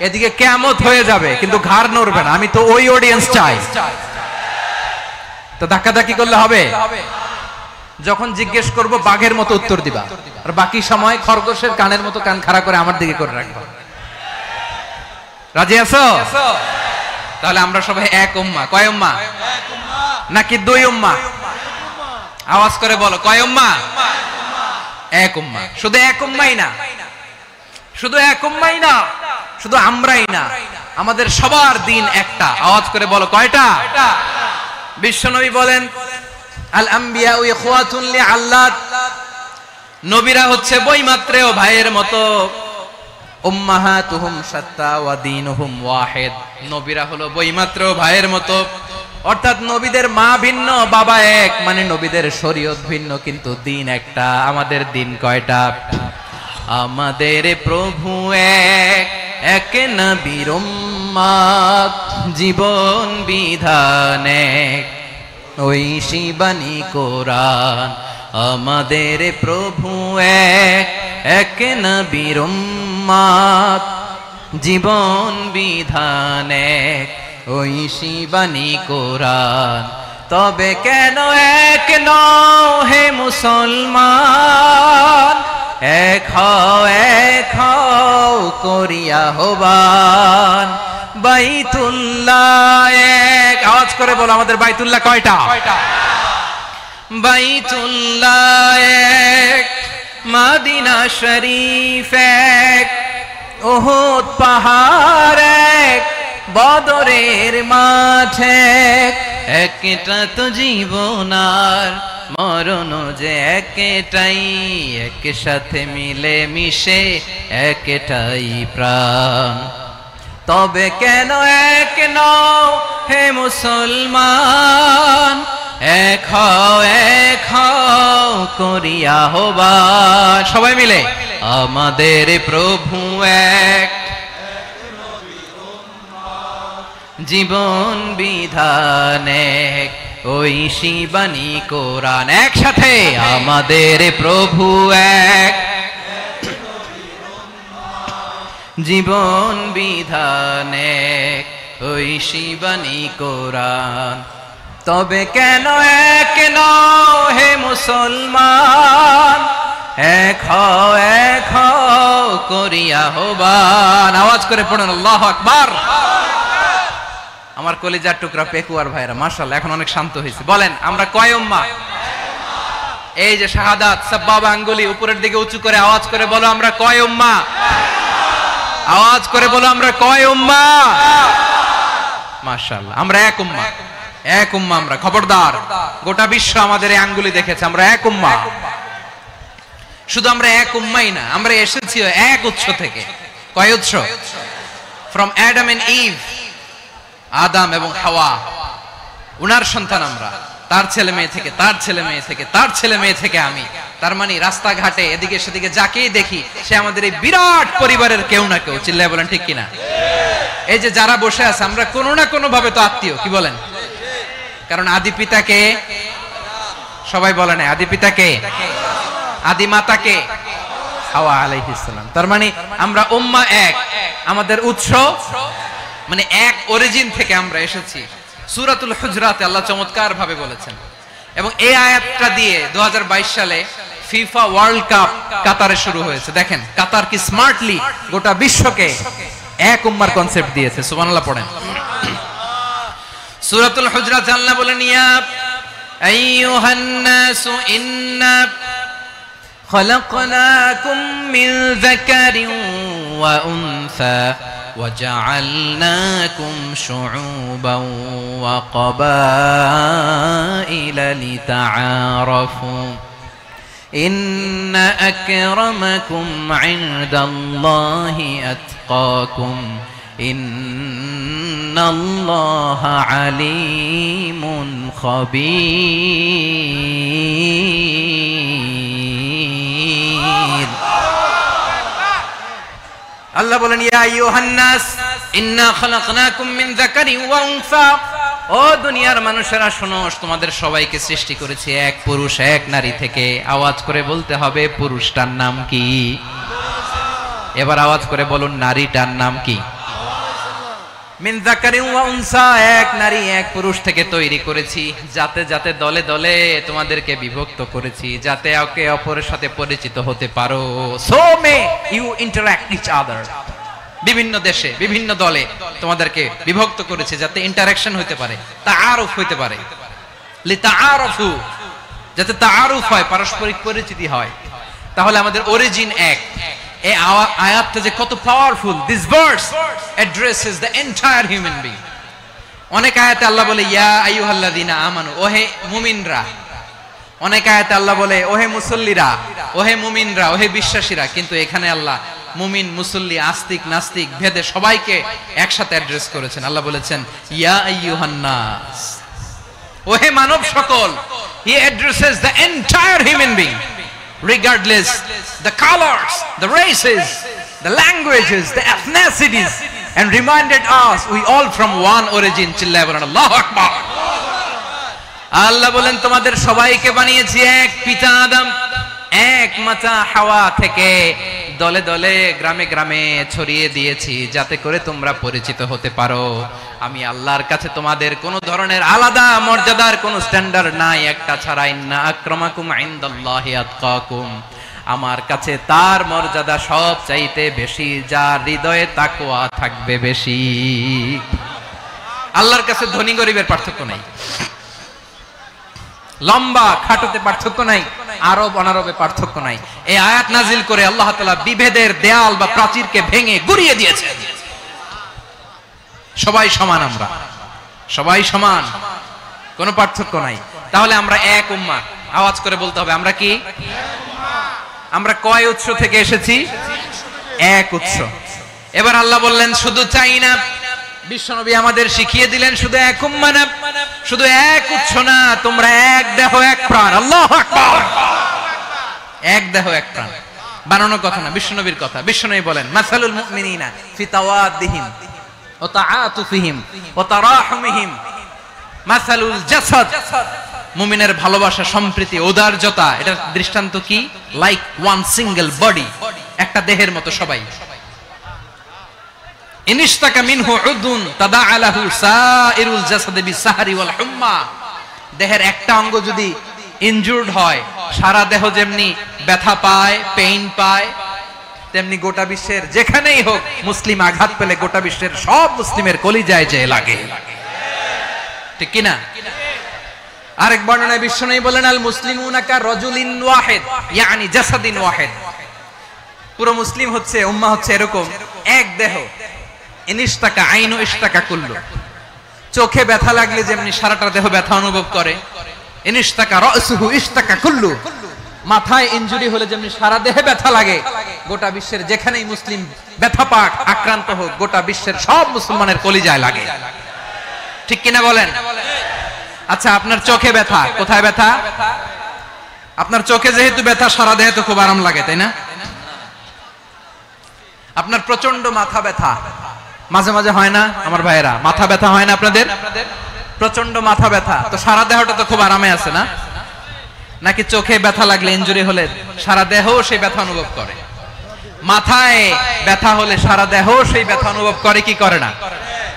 এদিকে কিয়ামত হয়ে যাবে কিন্তু ঘাড় নড়বে না। আমি তো ওই অডিয়েন্স চাই। তো ধাক্কাধাক্কি করলে হবে? যখন জিজ্ঞেস করব বাঘের মতো উত্তর দিবা, আর বাকি সময় খরগোশের কানের মতো কান খাড়া করে আমার দিকে করে রাখবা। রাজি আছো? তাহলে আমরা সবাই এক উম্মাহ। কয় উম্মাহ? নাকি দুই উম্মাহ? আওয়াজ করে বলো, কয় উম্মাহ? এক উম্মাহ। শুধু এক উম্মাহই না, শুধু এক উম্মাহই না, শুধু আমরাই না, আমাদের সবার দিন একটা। আওয়াজ করে বলো, কয়টা? বিশ্বনবী বলেন, আল আম্বিয়া ইখওয়াতুন লিআল্লাত, নবীরা হচ্ছে বৈমাত্রেয় ভাইয়ের মতো। উম্মাহাতুহুম শাত্তা ওয়া দীনুহুম ওয়াহিদ, নবীরা হলো বৈমাত্রেয় ভাইয়ের মতো। অর্থাৎ নবীদের মা ভিন্ন, বাবা এক, মানে নবীদের শরীয়ত ভিন্ন, কিন্তু দিন একটা। আমাদের দিন কয়টা? আমাদের প্রভু এক, এক নবীর উম্মত, জীবন বিধান এক, ঐশী বাণী কোরআন। আমাদের প্রভু এক, এক নবীর উম্মত, জীবন বিধান এক, ঐশী বাণী কোরআন। তবে কেন এক নও হে মুসলমান, এক হও করিয়া হবান। বাইতুল্লাহ এক, আওয়াজ করে বলো, আমাদের বাইতুল্লাহ কয়টা? বাইতুল্লাহ এক, মদিনা শরীফ এক, উহুদ পাহাড় এক, বদরের মাঠ এক। একটা তো জীবন আর মরণ যে একটাই, একসাথে মিলে মিশে একটাই প্রাণ। তবে কেন এক নও হে মুসলমান, এক হও করিয়া হবান। সবাই মিলে, আমাদের প্রভু এক, জীবন বিধান এক, ঐশী বাণী কোরআন। একসাথে, আমাদের প্রভু এক, জীবন বিধান এক, ঐশী বাণী কোরআন। তবে কেন এক নও হে মুসলমান, এক হও করিয়া হবান। আওয়াজ করে পড়ুন, আল্লাহু আকবার। আমার কলিজার টুকরা পেকুয়ার ভাইরা, মাশাআল্লাহ, এখন অনেক শান্ত হয়েছে। বলেন, আমরা কয় উম্মাহ? এই যে শাহাদাত, সাব্বাবা আঙ্গুলি উপরের দিকে উঁচু করে আওয়াজ করে বলো, আমরা কয় উম্মাহ? আওয়াজ করে বলো, আমরা কয় উম্মাহ? মাশাআল্লাহ, আমরা এক উম্মাহ, এক উম্মাহ আমরা। খবরদার, গোটা বিশ্ব আমাদের এই আঙ্গুলি দেখেছে, আমরা এক উম্মাহ। শুধু আমরা এক উম্মাহই না, আমরা এসেছি এক উৎস থেকে। কয় উৎস? ফ্রম অ্যাডাম এন্ড ইভ, আদম এবং হাওয়া, উনার সন্তান আমরা। তার ছেলে মেয়ে থেকে, তার ছেলে মেয়ে থেকে, তার ছেলে মেয়ে থেকে আমি। তার মানে রাস্তাঘাটে এদিকে সেদিকে যাকেই দেখি, সে আমাদের এই বিরাট পরিবারের কেউ না কেউ। চিল্লায় বলেন, ঠিক কিনা? এই যে যারা বসে আছে, আমরা কোনো না কোনো ভাবে তো আত্মীয়। কি বলেন? কারণ আদি পিতাকে সবাই বলে না, আদি পিতাকে, আদি মাতাকে হাওয়া আলাইহিস সালাম। তার মানে আমরা উম্মাহ এক, আমাদের উৎস মানে এক অরিজিন থেকে আমরা এসেছি। সূরাতুল হুজরাতে আল্লাহ চমৎকার ভাবে বলেছেন, এবং এই আয়াতটা দিয়ে 2022 সালে ফিফা ওয়ার্ল্ড কাপ কাতারে শুরু হয়েছে। দেখেন কাতার কি স্মার্টলি গোটা বিশ্বকে এক উম্মার কনসেপ্ট দিয়েছে। সুবহানাল্লাহ পড়েন। সূরাতুল হুজরাত আল্লাহ বলেন, ইয়া আইয়ুহান নাসু ইন্না খলাকনাকুম মিন যাকারিন ওয়া উনসা وجعلناكم شعوبا وقبائل لتعارفوا إن أكرمكم عند الله أتقاكم إن الله عليم خبير। আল্লাহ বলেন, ইয়া আইয়ুহান নাস ইন্না খালাকনাকুম মিন যাকারিন ওয়া উনসা, ও দুনিয়ার মানুষেরা শোনো, তোমাদের সবাইকে সৃষ্টি করেছি এক পুরুষ এক নারী থেকে। আওয়াজ করে বলতে হবে, পুরুষটার নাম কি? এবার আওয়াজ করে বলুন, নারীটার নাম কি? মিন যাকারিন ওয়া উনসা, এক নারী এক পুরুষ থেকে তৈরি করেছি। যাতে যাতে দলে দলে তোমাদেরকে বিভক্ত করেছি, যাতে একে অপরের সাথে পরিচিত হতে পারো। So may you interact each other. বিভিন্ন দেশে বিভিন্ন দলে তোমাদেরকে বিভক্ত করেছে যাতে ইন্টারঅ্যাকশন হতে পারে, তাআরুফ হতে পারে, লিতাআরফু, যাতে তাআরুফ হয়, পারস্পরিক পরিচিতি হয়। তাহলে আমাদের অরিজিন এক। এই আয়াতটা যে কত powerful! This verse addresses the entire human being. অনেক আয়াতে আল্লাহ বলে ইয়া আইয়ুহাল্লাযীনা আমানু, ওহে মুমিনরা। অনেক আয়াতে আল্লাহ বলে ওহে মুসল্লিরা, ওহে মুমিনরা, ওহে বিশ্বাসীরা। কিন্তু এখানে আল্লাহ মুমিন, মুসল্লি, আস্তিক, নাস্তিক ভেদে সবাইকে একসাথে অ্যাড্রেস করেছেন। আল্লাহ বলেছেন ইয়া আইয়ুহান নাস, ওহে মানব সকল। He addresses the entire human being, regardless the colors, the races, the languages, the ethnicities, and reminded us we all from one origin. চিল্লায়ে বলেন আল্লাহু আকবার। আল্লাহ বলেন তোমাদের সবাইকে বানিয়েছি এক পিতা আদম, এক মাতা হাওয়া থেকে, দলে দলে গ্রামে গ্রামে ছড়িয়ে দিয়েছি যাতে করে তোমরা পরিচিত হতে পারো। আমি আল্লাহর কাছে তোমাদের কোন ধরনের আলাদা মর্যাদার কোন স্ট্যান্ডার্ড নাই একটা ছাড়া। ইন্না আক্রামাকুম ইনদাল্লাহি আতকাকুম, আমার কাছে তার মর্যাদা সব চাইতে বেশি যার হৃদয়ে তাকওয়া থাকবে বেশি। আল্লাহর কাছে ধনী গরিবের পার্থক্য নাই, লম্বা খাটোতে পার্থক্য নাই, আরব অনারবে পার্থক্য নাই। এই আয়াত নাজিল করে আল্লাহ তাআলা বিভেদের দেয়াল বা প্রাচীরকে ভেঙে গুড়িয়ে দিয়েছেন। সবাই সমান, আমরা সবাই সমান, কোনো পার্থক্য নাই। তাহলে আমরা এক উম্মাহ। আওয়াজ করে বলতে হবে আমরা কি? আমরা কয় উৎস থেকে এসেছি? এক উৎস। এবার আল্লাহ বললেন শুধু চাই না, বিশ্বনবী আমাদের শিখিয়ে দিলেন শুধু এক উম্মাহ না, শুধু এক উৎস না, তোমরা এক দেহ এক প্রাণ। আল্লাহু আকবার। এক দেহ এক প্রাণ বানানো কথা না, বিশ্বনবীর কথা। বিশ্বনবী বলেন মাসালুল মুমিনিনা ফি তাওয়াদ্দিহিম ওয়া তাআতুফিহিম ওয়া তারাহুমিহিম মাসালুল জাসাদ। মুমিনের ভালোবাসা, সম্প্রীতি, ঔদার্যতা, এটা দৃষ্টান্ত কি? লাইক ওয়ান সিঙ্গেল বডি, একটা দেহের মতো সবাই। ইনিশতাকা মিনহু উদুন তাদাআলাহু সাইরুল জাসাদি বিসাহরি ওয়াল হুম্মা। দেহের একটা অঙ্গ যদি ইনজুরড হয়, সারা দেহ যেমনি ব্যথা পায়, পেইন পায়, তেমনি গোটা বিশ্বের যেখানেই হোক মুসলিম আঘাত পেলে গোটা বিশ্বের সব মুসলিমের কলিজায় যে লাগে, ঠিক কি না? আরেক বর্ণনায় বিশ্বনবী বলেন আল মুসলিমুনা কা রাজুলিন ওয়াহিদ, ইয়ানি জাসাদিন ওয়াহিদ। পুরো মুসলিম হচ্ছে, উম্মাহ হচ্ছে এরকম এক দেহ। ইনিশতাকা আইনু ইশতাকা কুল্লু। চোখে ব্যথা লাগলে যেমনি সারাটা দেহ ব্যথা অনুভব করে, ইনিশতাকা রাসুহু ইশতাকা কুল্লু। মাথায় ইনজুরি হলে যেমনি সারা দেহে ব্যথা লাগে, গোটা বিশ্বের যেখানেই মুসলিম ব্যথা পাক, আক্রান্ত হোক, গোটা বিশ্বের সব মুসলমানের কলিজায় লাগে, ঠিক কিনা বলেন? আচ্ছা, আপনার চোখে ব্যথা, কোথায় ব্যথা? আপনার চোখে যেহেতু ব্যথা, সারা দেহে তো খুব আরাম লাগে, তাই না? আপনার প্রচন্ড মাথা ব্যথা মাঝে মাঝে হয় না আমার ভাইয়েরা? মাথা ব্যথা হয় না আপনাদের? প্রচন্ড মাথা ব্যথা, তো সারা দেহটা তো খুব আরামে আছে না? নাকি চোখে ব্যথা লাগলে, ইনজুরি হলে সারা দেহ সেই ব্যথা অনুভব করে? মাথায় ব্যথা হলে সারা দেহ সেই ব্যথা অনুভব করে কি করে না?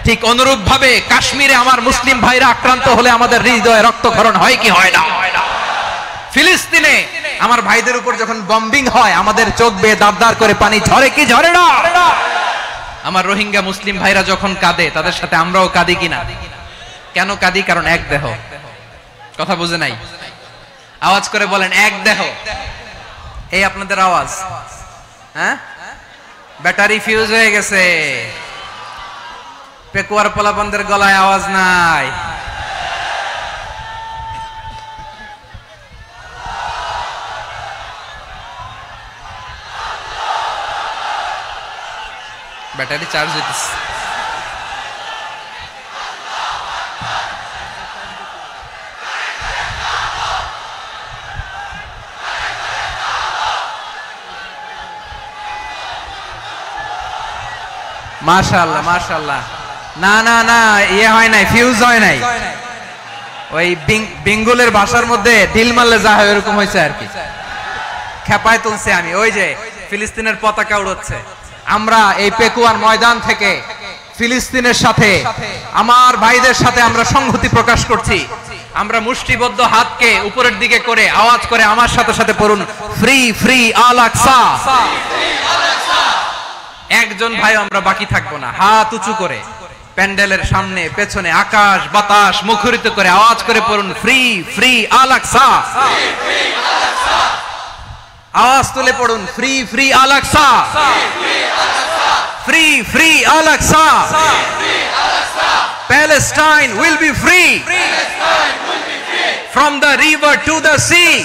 ঠিক অনুরূপ ভাবে কাশ্মীরে আমার মুসলিম ভাইরা আক্রান্ত হলে আমাদের হৃদয়ে রক্তক্ষরণ হয় কি হয় না? ফিলিস্তিনে আমার ভাইদের উপর যখন বম্বিং হয়, আমাদের চোখ বেয়ে দাঁড় করে পানি ঝরে কি ঝরে না? আমার রোহিঙ্গা মুসলিম ভাইরা যখন কাঁদে, তাদের সাথে আমরাও কাঁদি কিনা? কেন কাঁদি? কারণ এক দেহ। কথা বুঝে নাই? আওয়াজ করে বলেন এক দেহ। এই আপনাদের আওয়াজ, হ্যাঁ? ব্যাটারি ফিউজ হয়ে গেছে, পেকুয়ার পোলাপানদের গলায় আওয়াজ নাই। ব্যাটারি চার্জ হইতেছে। মাশাআল্লাহ মাশাআল্লাহ। না না না, ইয়ে হয় নাই, ফিউজ হয় নাই। ওই বেঙ্গলের ভাষার মধ্যে ঢিল মারলে যা হয় এরকম হয়েছে আর কি। খেপায় তুলছে আমি। ওই যে ফিলিস্তিনের পতাকা উড়াচ্ছে। আমরা এই পেকুয়ার ময়দান থেকে ফিলিস্তিনের সাথে, আমার ভাইদের সাথে আমরা সংহতি প্রকাশ করছি। আমরা মুষ্টিবদ্ধ হাতকে উপরের দিকে করে আওয়াজ করে আমার সাথে সাথে পড়ুন, ফ্রি ফ্রি আল আকসা। একজন ভাই আমরা বাকি থাকবো না, হাত উঁচু করে প্যান্ডেলের সামনে পেছনে আকাশ বাতাস মুখরিত করে আওয়াজ করে পড়ুন ফ্রি ফ্রি আল আকসা। আওয়াজ তুলে পড়ুন free free Al Aqsa, free free Al Aqsa. Palestine will be free from the river to the sea.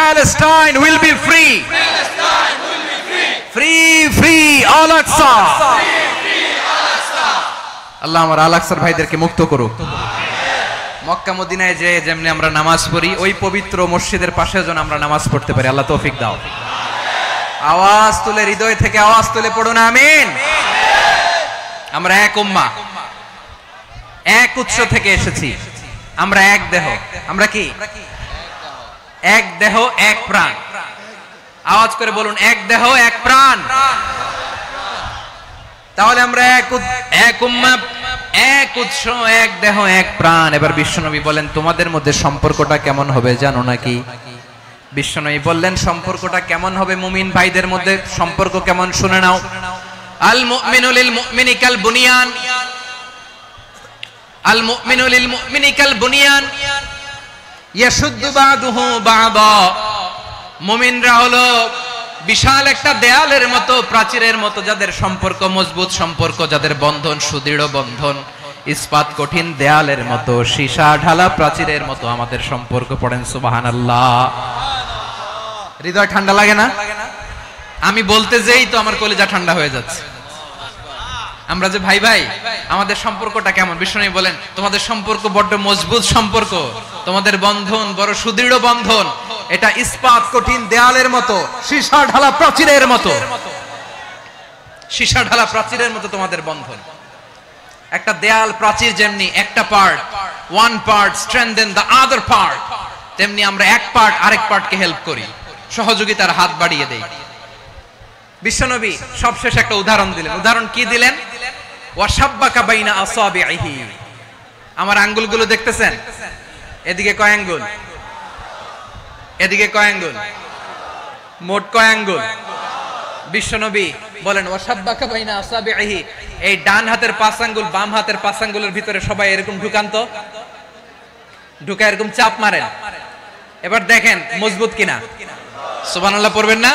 Palestine will be free. Free free Al Aqsa. আল্লাহ আমার আল আকসার ভাইদেরকে মুক্ত করুক। মক্কা মদিনায় যে যেমনি আমরা নামাজ পড়ি ওই পবিত্র মসজিদের পাশে যেন আমরা নামাজ পড়তে পারি, আল্লাহ তৌফিক দাও। আওয়াজ তুলে হৃদয় থেকে আওয়াজ তুলে পড়ুন আমিন। আমরা এক উম্মাহ, এক উৎস থেকে এসেছি, আমরা এক দেহ। আমরা কি? এক দেহ এক প্রাণ। আওয়াজ করে বলুন এক দেহ এক প্রাণ। তাহলে আমরা এক উম্মাহ, এক উৎস, এক দেহ এক প্রাণ। এবার বিশ্বনবী বলেন তোমাদের মধ্যে সম্পর্কটা কেমন হবে জানো নাকি? বিশ্বনবী বললেন সম্পর্কটা কেমন হবে মুমিন ভাইদের মধ্যে, সম্পর্ক কেমন শুনে নাও। আল মুমিনু লিল মুমিনি কাল বুনিয়ান, আল মুমিনু লিল মুমিনি কাল বুনিয়ান ইয়াশুদ্দু বাদুহু বাদা। মুমিনরা হলো বিশাল একটা দেয়ালের মতো, প্রাচীরের মতো, যাদের সম্পর্ক মজবুত সম্পর্ক, যাদের বন্ধন সুদৃঢ় বন্ধন, ইস্পাত কঠিন দেয়ালের মতো, সীসা ঢালা প্রাচীরের মতো আমাদের সম্পর্ক। পড়েন সুবহানাল্লাহ। হৃদয় ঠান্ডা লাগে না? আমি বলতে যেই তো আমার কলিজা ঠান্ডা হয়ে যাচ্ছে। আমরা যে ভাই ভাই, আমাদের সম্পর্কটা কেমন? বিষ্ণু বলেন তোমাদের সম্পর্ক বড্ড মজবুত সম্পর্ক, তোমাদের বন্ধন বড় সুদৃঢ় বন্ধন, এটা ইস্পাত কঠিন দেয়ালের মতো, সীসা ঢালা প্রাচীরের মতো, সীসা ঢালা প্রাচীরের মতো তোমাদের বন্ধন। একটা দেয়াল প্রাচীর যেমনি একটা part, one part strengthen the other part, তেমনি আমরা এক পার্ট আরেক পার্টকে হেল্প করি, সহযোগিতার হাত বাড়িয়ে দেই। বিশ্বনবী সবশেষ একটা উদাহরণ দিলেন। উদাহরণ কি দিলেন? ওয়াশাব্বাকা বাইনা আসাবিহি। আমার আঙ্গুলগুলো দেখতেছেন? এদিকে কয় আঙ্গুল, এদিকে কয় আঙ্গুল, মোট কয় আঙ্গুল? বিশ্বনবী বলেন ওয়াশাব্বাকা বাইনা আসাবিহি, এই ডান হাতের 5 আঙ্গুল বাম হাতের 5 আঙ্গুলের ভিতরে সবাই এরকম ঢুকান্ত, ঢুকা এরকম চাপ মারেন। এবার দেখেন মজবুত কিনা। সুবহানাল্লাহ পড়বেন না?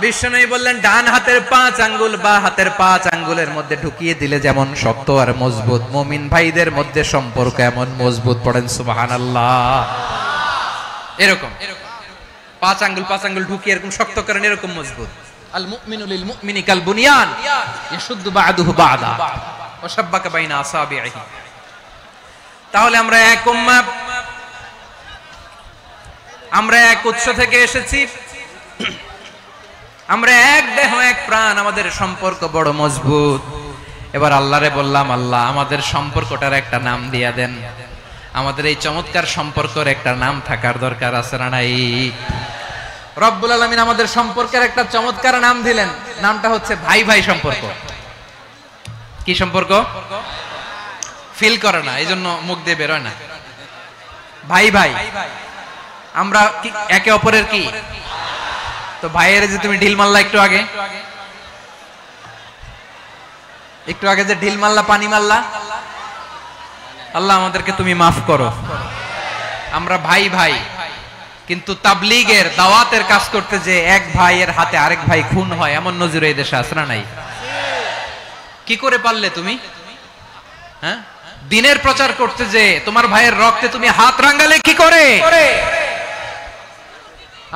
বিশ্বনবী বললেন ডান হাতের 5 আঙ্গুল বা হাতের 5 আঙ্গুলের মধ্যে ঢুকিয়ে দিলে যেমন শক্ত আর মজবুত, মুমিন ভাইদের মধ্যে সম্পর্ক এমন মজবুত। পড়েন সুবহানাল্লাহ। এরকম 5 আঙ্গুল ঢুকিয়ে এরকম শক্ত করেন, এরকম মজবুত। আল মুমিনু লিল মুমিনি কাল বুনিয়ান ইয়াশুদ্দু বাদুহু বাদা ওয়া শাব্বাকা বাইনা আসাবিহি। তাহলে আমরা এক উম্মাহ, আমরা এক উৎস থেকে এসেছি, আমরা এক দেহ এক প্রাণ, আমাদের সম্পর্ক বড় মজবুত। এবার আল্লাহরে বললাম আল্লাহ আমাদের সম্পর্কটার একটা নাম দিয়া দেন। আমাদের এই চমৎকার সম্পর্কের একটা নাম থাকার দরকার আছে না নাই? রব্বুল আলামিন আমাদের সম্পর্কের একটা চমৎকার নাম দিলেন, নামটা হচ্ছে ভাই ভাই সম্পর্ক। কি সম্পর্ক? ফিল করে না, এই জন্য মুখ দিয়ে বেরোয় না। ভাই ভাই, আমরা একে অপরের কি? তো ভাইয়ের যে তুমি ঢিল মারলা একটু আগে, একটু আগে যে ঢিল মারলা, পানি মারলা, আল্লাহ আমাদেরকে তুমি মাফ করো। আমরা ভাই ভাই, কিন্তু তাবলীগের দাওয়াতের কাজ করতে যে এক ভাইয়ের হাতে আরেক ভাই খুন হয়, এমন নজির এই দেশে আছে না নাই? কি করে পারলে তুমি? হ্যাঁ, দিনের প্রচার করতে যে তোমার ভাইয়ের রক্তে তুমি হাত রাঙ্গালে কি করে?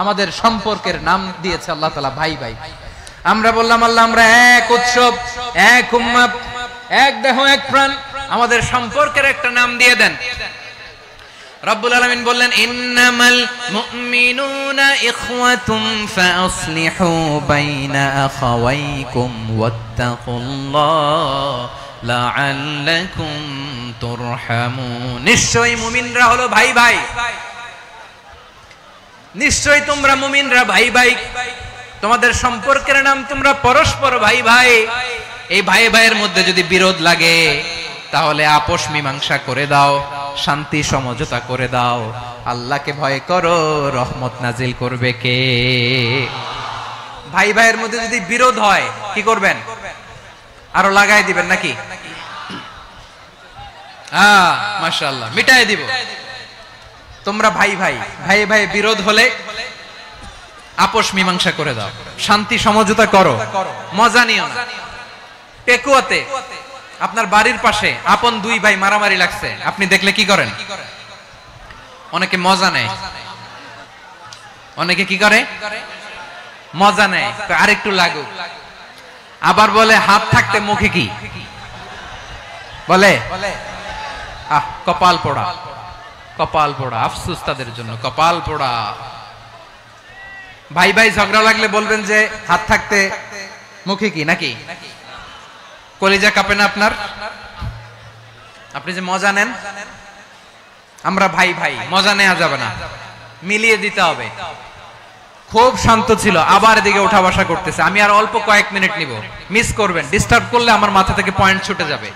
আমাদের সম্পর্কের নাম দিয়েছে আল্লাহ তাআলা ভাই ভাই। আমরা বললাম আল্লাহ আমরা এক উৎসব, এক উম্মাহ, এক দেহ এক প্রাণ, আমাদের সম্পর্কের একটা নাম দিয়ে দেন। রব্বুল আলামিন বললেন ইন্নামাল মুমিনুনা ইখওয়াতুম ফাসলিহু বাইনা আখাওয়াইকুম ওয়াত্তাকুল্লাহ লাআল্লাকুম তুরহামুন। নিশ্চয়ই মুমিনরা হলো ভাই ভাই, নিশ্চয়ই তোমরা মুমিনরা ভাই ভাই, তোমাদের সম্পর্কের নাম তোমরা পরস্পর ভাই ভাই। এই ভাই ভাইয়ের মধ্যে যদি বিরোধ লাগে তাহলে আপোষ মীমাংসা করে দাও, শান্তি সমঝোতা করে দাও। আল্লাহকে ভয় করো, রহমত নাজিল করবে কে? ভাই ভাইয়ের মধ্যে যদি বিরোধ হয় কি করবেন? আরো লাগাই দিবেন নাকি? মাশাআল্লাহ, মিটাই দিব। তোমরা ভাই ভাই ভাই ভাই বিরোধ হলে আপোষ মীমাংসা করে দাও, শান্তি সমঝোতা করো, মজা নিও না। পেকুয়াতে আপনার বাড়ির পাশে আপন দুই ভাই মারামারি লাগছে, আপনি দেখলে কি করেন? অনেকে মজা নেয়। অনেকে কি করে? মজা নেয়, আরেকটু লাগুক। আবার বলে হাত থাকতে মুখে কি বলে? কপাল পোড়া, কপাল পোড়া। আফসোস তাদের জন্য, কপাল পোড়া। ভাই ভাই ঝগড়া লাগলে বলবেন যে হাত থাকতে মুখে কি, নাকি? কলিজা কাঁপে না আপনার? আপনি যে মজা নেন। আমরা ভাই ভাই, মজা নেওয়া যাবে না, মিলিয়ে দিতে হবে। খুব শান্ত ছিল, আবার এদিকে ওঠা বসা করতেছে। আমি আর অল্প কয়েক মিনিট নিব, মিস করবেন। ডিস্টার্ব করলে আমার মাথা থেকে পয়েন্ট ছুটে যাবে।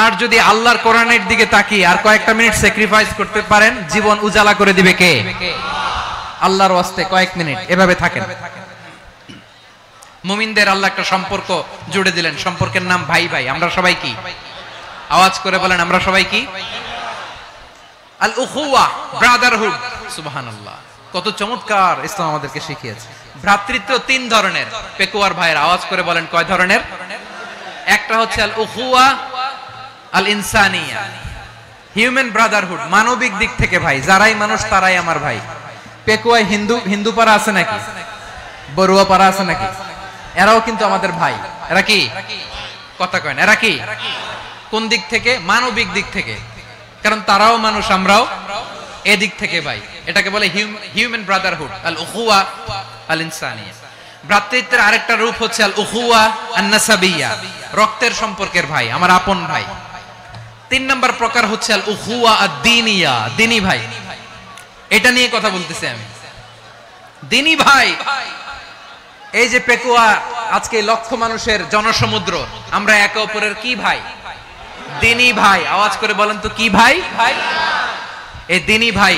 আর যদি আল্লাহর কোরআনের দিকে তাকিয়ে আর কয়েকটা মিনিট স্যাক্রিফাইস করতে পারেন, জীবন উজালা করে দিবে কে? আল্লাহর ওয়াস্তে কয়েক মিনিট এভাবে থাকেন। মুমিনদের আল্লাহ একটা সম্পর্ক জুড়ে দিলেন, সম্পর্কের নাম ভাই ভাই। আমরা সবাই কি? আওয়াজ করে বলেন, আমরা সবাই কি? আল উখুয়া, ব্রাদারহুড। সুবহানাল্লাহ, কত চমৎকার ইসলাম আমাদেরকে শিখিয়েছে। ভ্রাতৃত্ব তিন ধরনের। পেকুয়ার ভাইয়ের আওয়াজ করে বলেন, কয় ধরনের? একটা হচ্ছে আল উখুয়া আল ইনসানিয়া, হিউম্যান ব্রাদারহুড, মানবিক দিক থেকে ভাই। যারাই মানুষ তারাই আমার ভাই। পেকুয়ায় হিন্দু পাড়া আছে নাকি? বড়ুয়া পাড়া আছে নাকি? এরাও কিন্তু আমাদের ভাই। এরা কি? কথা কয় না, এরা কি? কোন দিক থেকে? মানবিক দিক থেকে। কারণ তারাও মানুষ, আমরাও এদিক থেকে ভাই। এটাকে বলে হিউম্যান ব্রাদারহুড, আল উখুয়া আল ইনসানিয়া। ভ্রাতৃত্বের আরেকটা রূপ হচ্ছে আল উখুয়া আন নাসাবিয়া, রক্তের সম্পর্কের ভাই, আমার আপন ভাই। তিন নম্বর প্রকার হচ্ছে আল উখুয়া আদ দীনিয়া, দিনী ভাই। এটা নিয়ে কথা বলতেছি আমি। দিনী ভাই, এই যে পেকুয়া আজকে লক্ষ মানুষের জনসমুদ্র, আমরা একে অপরের কি ভাই? দিনী ভাই। আওয়াজ করে বলেন তো, কি ভাই? এই দিনী ভাই,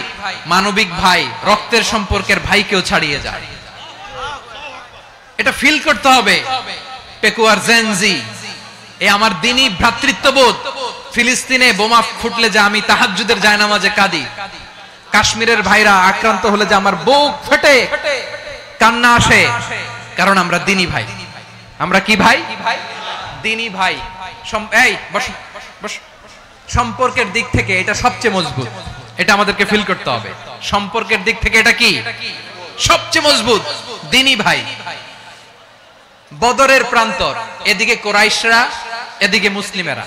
মানবিক ভাই, রক্তের সম্পর্কের ভাইকেও ছাড়িয়ে যায়। এটা ফিল করতে হবে। পেকুয়ার জেনজি, এই আমার দিনী ভ্রাতৃত্ববোধ। ফিলিস্তিনে বোমা ফুটলে যে আমি তাহাজ্জুদের জায়নামাজে কাঁদি, কাশ্মীরের ভাইরা আক্রান্ত হলে যে আমার বুক ফেটে কান্না আসে, কারণ আমরা দিনী ভাই। আমরা কি ভাই? দিনী ভাই। এই বসো বসো। সম্পর্কের দিক থেকে এটা সবচেয়ে মজবুত। এটা আমাদেরকে ফিল করতে হবে। সম্পর্কের দিক থেকে এটা কি? সবচেয়ে মজবুত, দিনী ভাই। বদরের প্রান্তর, এদিকে কোরাইশরা, এদিকে মুসলিমেরা।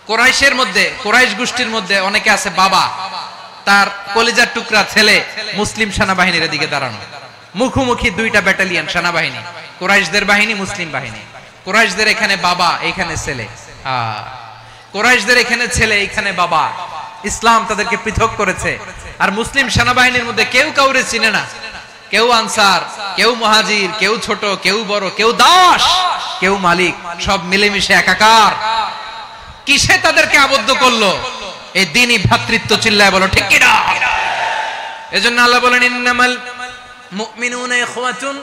কোরাইশের মধ্যে, কোরাইশ গোষ্ঠীর মধ্যে অনেকে আছে বাবা, তার কলিজার টুকরা ছেলে মুসলিম সেনাবাহিনীর এদিকে দাঁড়ানো। মুখোমুখি দুইটা ব্যাটালিয়ন সেনাবাহিনী, কোরাইশদের বাহিনী, মুসলিম বাহিনী। কোরাইশদের এখানে বাবা, এখানে ছেলে। কোরাইশদের এখানে ছেলে, এখানে বাবা। ইসলাম তাদেরকে পৃথক করেছে। আর মুসলিম সেনাবাহিনীর মধ্যে কেউ কাউরে চিনে না। কেউ আনসার, কেউ মুহাজির, কেউ ছোট, কেউ বড়, কেউ দাস, কেউ মালিক, সব মিলেমিশে একাকার। কিসে তাদেরকে আবদ্ধ করলো? এই দ্বীনি ভ্রাতৃত্ব। চিল্লায় বলো ঠিক কি না? এজন্য আল্লাহ বলেন, ইন্নামাল মুমিনুনা ইখওয়াতুন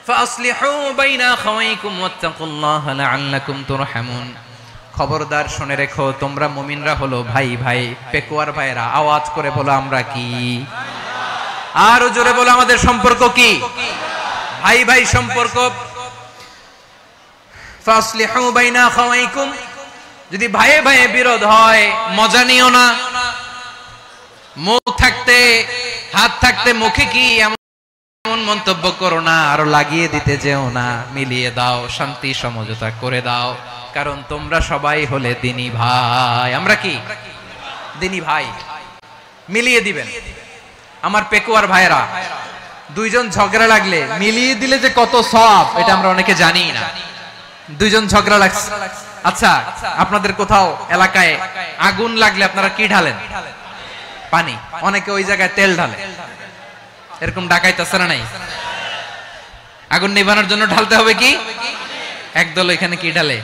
ফাসলিহু বাইনা আখাওয়াইকুম ওয়াত্তাকুল্লাহা লাআল্লাকুম তুরহামুন। খবরদার শুনে রেখো, তোমরা মুমিনরা হলো ভাই ভাই। পেকুয়ার ভাইরা আওয়াজ করে বলো, আমরা কি? আরো জোরে বলো, আমাদের সম্পর্ক কি? ভাই ভাই সম্পর্ক। ফাসলিহু বাইনা আখাওয়াইকুম, যদি ভাইয়ে ভাইয়ে বিরোধ হয় মজা নিও না। মুখ থাকতে হাত থাকতে মুখে কি এমন মন্তব্য করো না, আরো লাগিয়ে দিতে যেও না। মিলিয়ে দাও, শান্তি সমঝোতা করে দাও, কারণ তোমরা সবাই হলে দিনী ভাই। আমরা কি? দিনী ভাই। মিলিয়ে দিবেন। আমার পেকুয়ার ভাইরা, দুইজন ঝগড়া লাগলে মিলিয়ে দিলে যে কত সওয়াব, এটা আমরা অনেকে জানি না। দুইজন ঝগড়া লাগছে, আচ্ছা আপনাদের কোথাও এলাকায় আগুন লাগলে আপনারা কি ঢালেন? পানি। অনেকে ওই জায়গায় তেল ঢালে। এরকম ডাকাইত আছে না নাই? আগুন নিভানোর জন্য ঢালতে হবে কি? একদল এখানে কি ঢালে?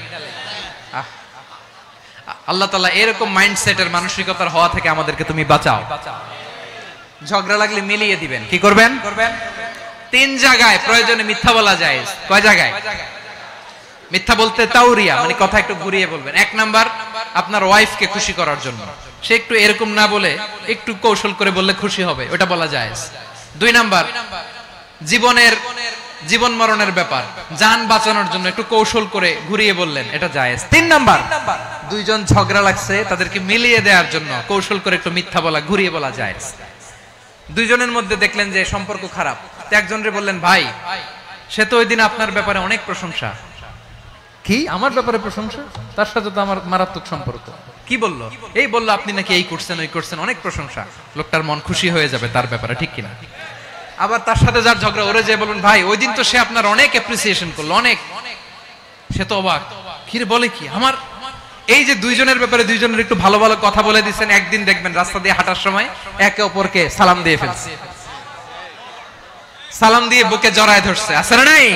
আল্লাহ তাআলা এরকম মাইন্ডসেটের মানসিকতার হওয়া থেকে আমাদেরকে তুমি বাঁচাও। ঝগড়া লাগলে মিলিয়ে দিবেন। কি করবেন? তিন জায়গায় প্রয়োজনে মিথ্যা বলা যায়। কয় জায়গায় মিথ্যা বলতে? তাওরিয়া, মানে কথা একটু ঘুরিয়ে বলবেন। এক নাম্বার, আপনার ওয়াইফকে খুশি করার জন্য, সে একটু এরকম না বলে একটু কৌশল করে বললে খুশি হবে, ওটা বলা যায়। দুই নাম্বার, জীবন মরণের ব্যাপার, জান বাঁচানোর জন্য একটু কৌশল করে ঘুরিয়ে বললেন, এটা জায়েজ। তিন নাম্বার, দুইজন ঝগড়া লাগছে, তাদেরকে মিলিয়ে দেওয়ার জন্য কৌশল করে একটু মিথ্যা বলা, ঘুরিয়ে বলা জায়েজ। দুইজনের মধ্যে দেখলেন যে সম্পর্ক খারাপ, তো একজনরে বললেন, ভাই সে তো ওই দিন আপনার ব্যাপারে অনেক প্রশংসা। কি আমার ব্যাপারে প্রশংসা? তার সাথে তো আমার মারাত্মক সম্পর্ক। কি বললো? এই বললো আপনি নাকি এই করছেন ওই করছেন, অনেক প্রশংসা। লোকটার মন খুশি হয়ে যাবে তার ব্যাপারে, ঠিক কিনা? আবার তার সাথে যার ঝগড়া, ওরে যে বলুন, ভাই ওই দিন তো সে আপনার অনেক অ্যাপ্রিসিয়েশন করলো, অনেক। সে তো অবাক, কি রে বলে কি? আমার এই যে দুইজনের ব্যাপারে দুইজনের একটু ভালো ভালো কথা বলে দিচ্ছেন, একদিন দেখবেন রাস্তা দিয়ে হাঁটার সময় একে অপরকে সালাম দিয়ে ফেলছে, সালাম দিয়ে বুকে জড়ায় ধরছে, আছে না নাই?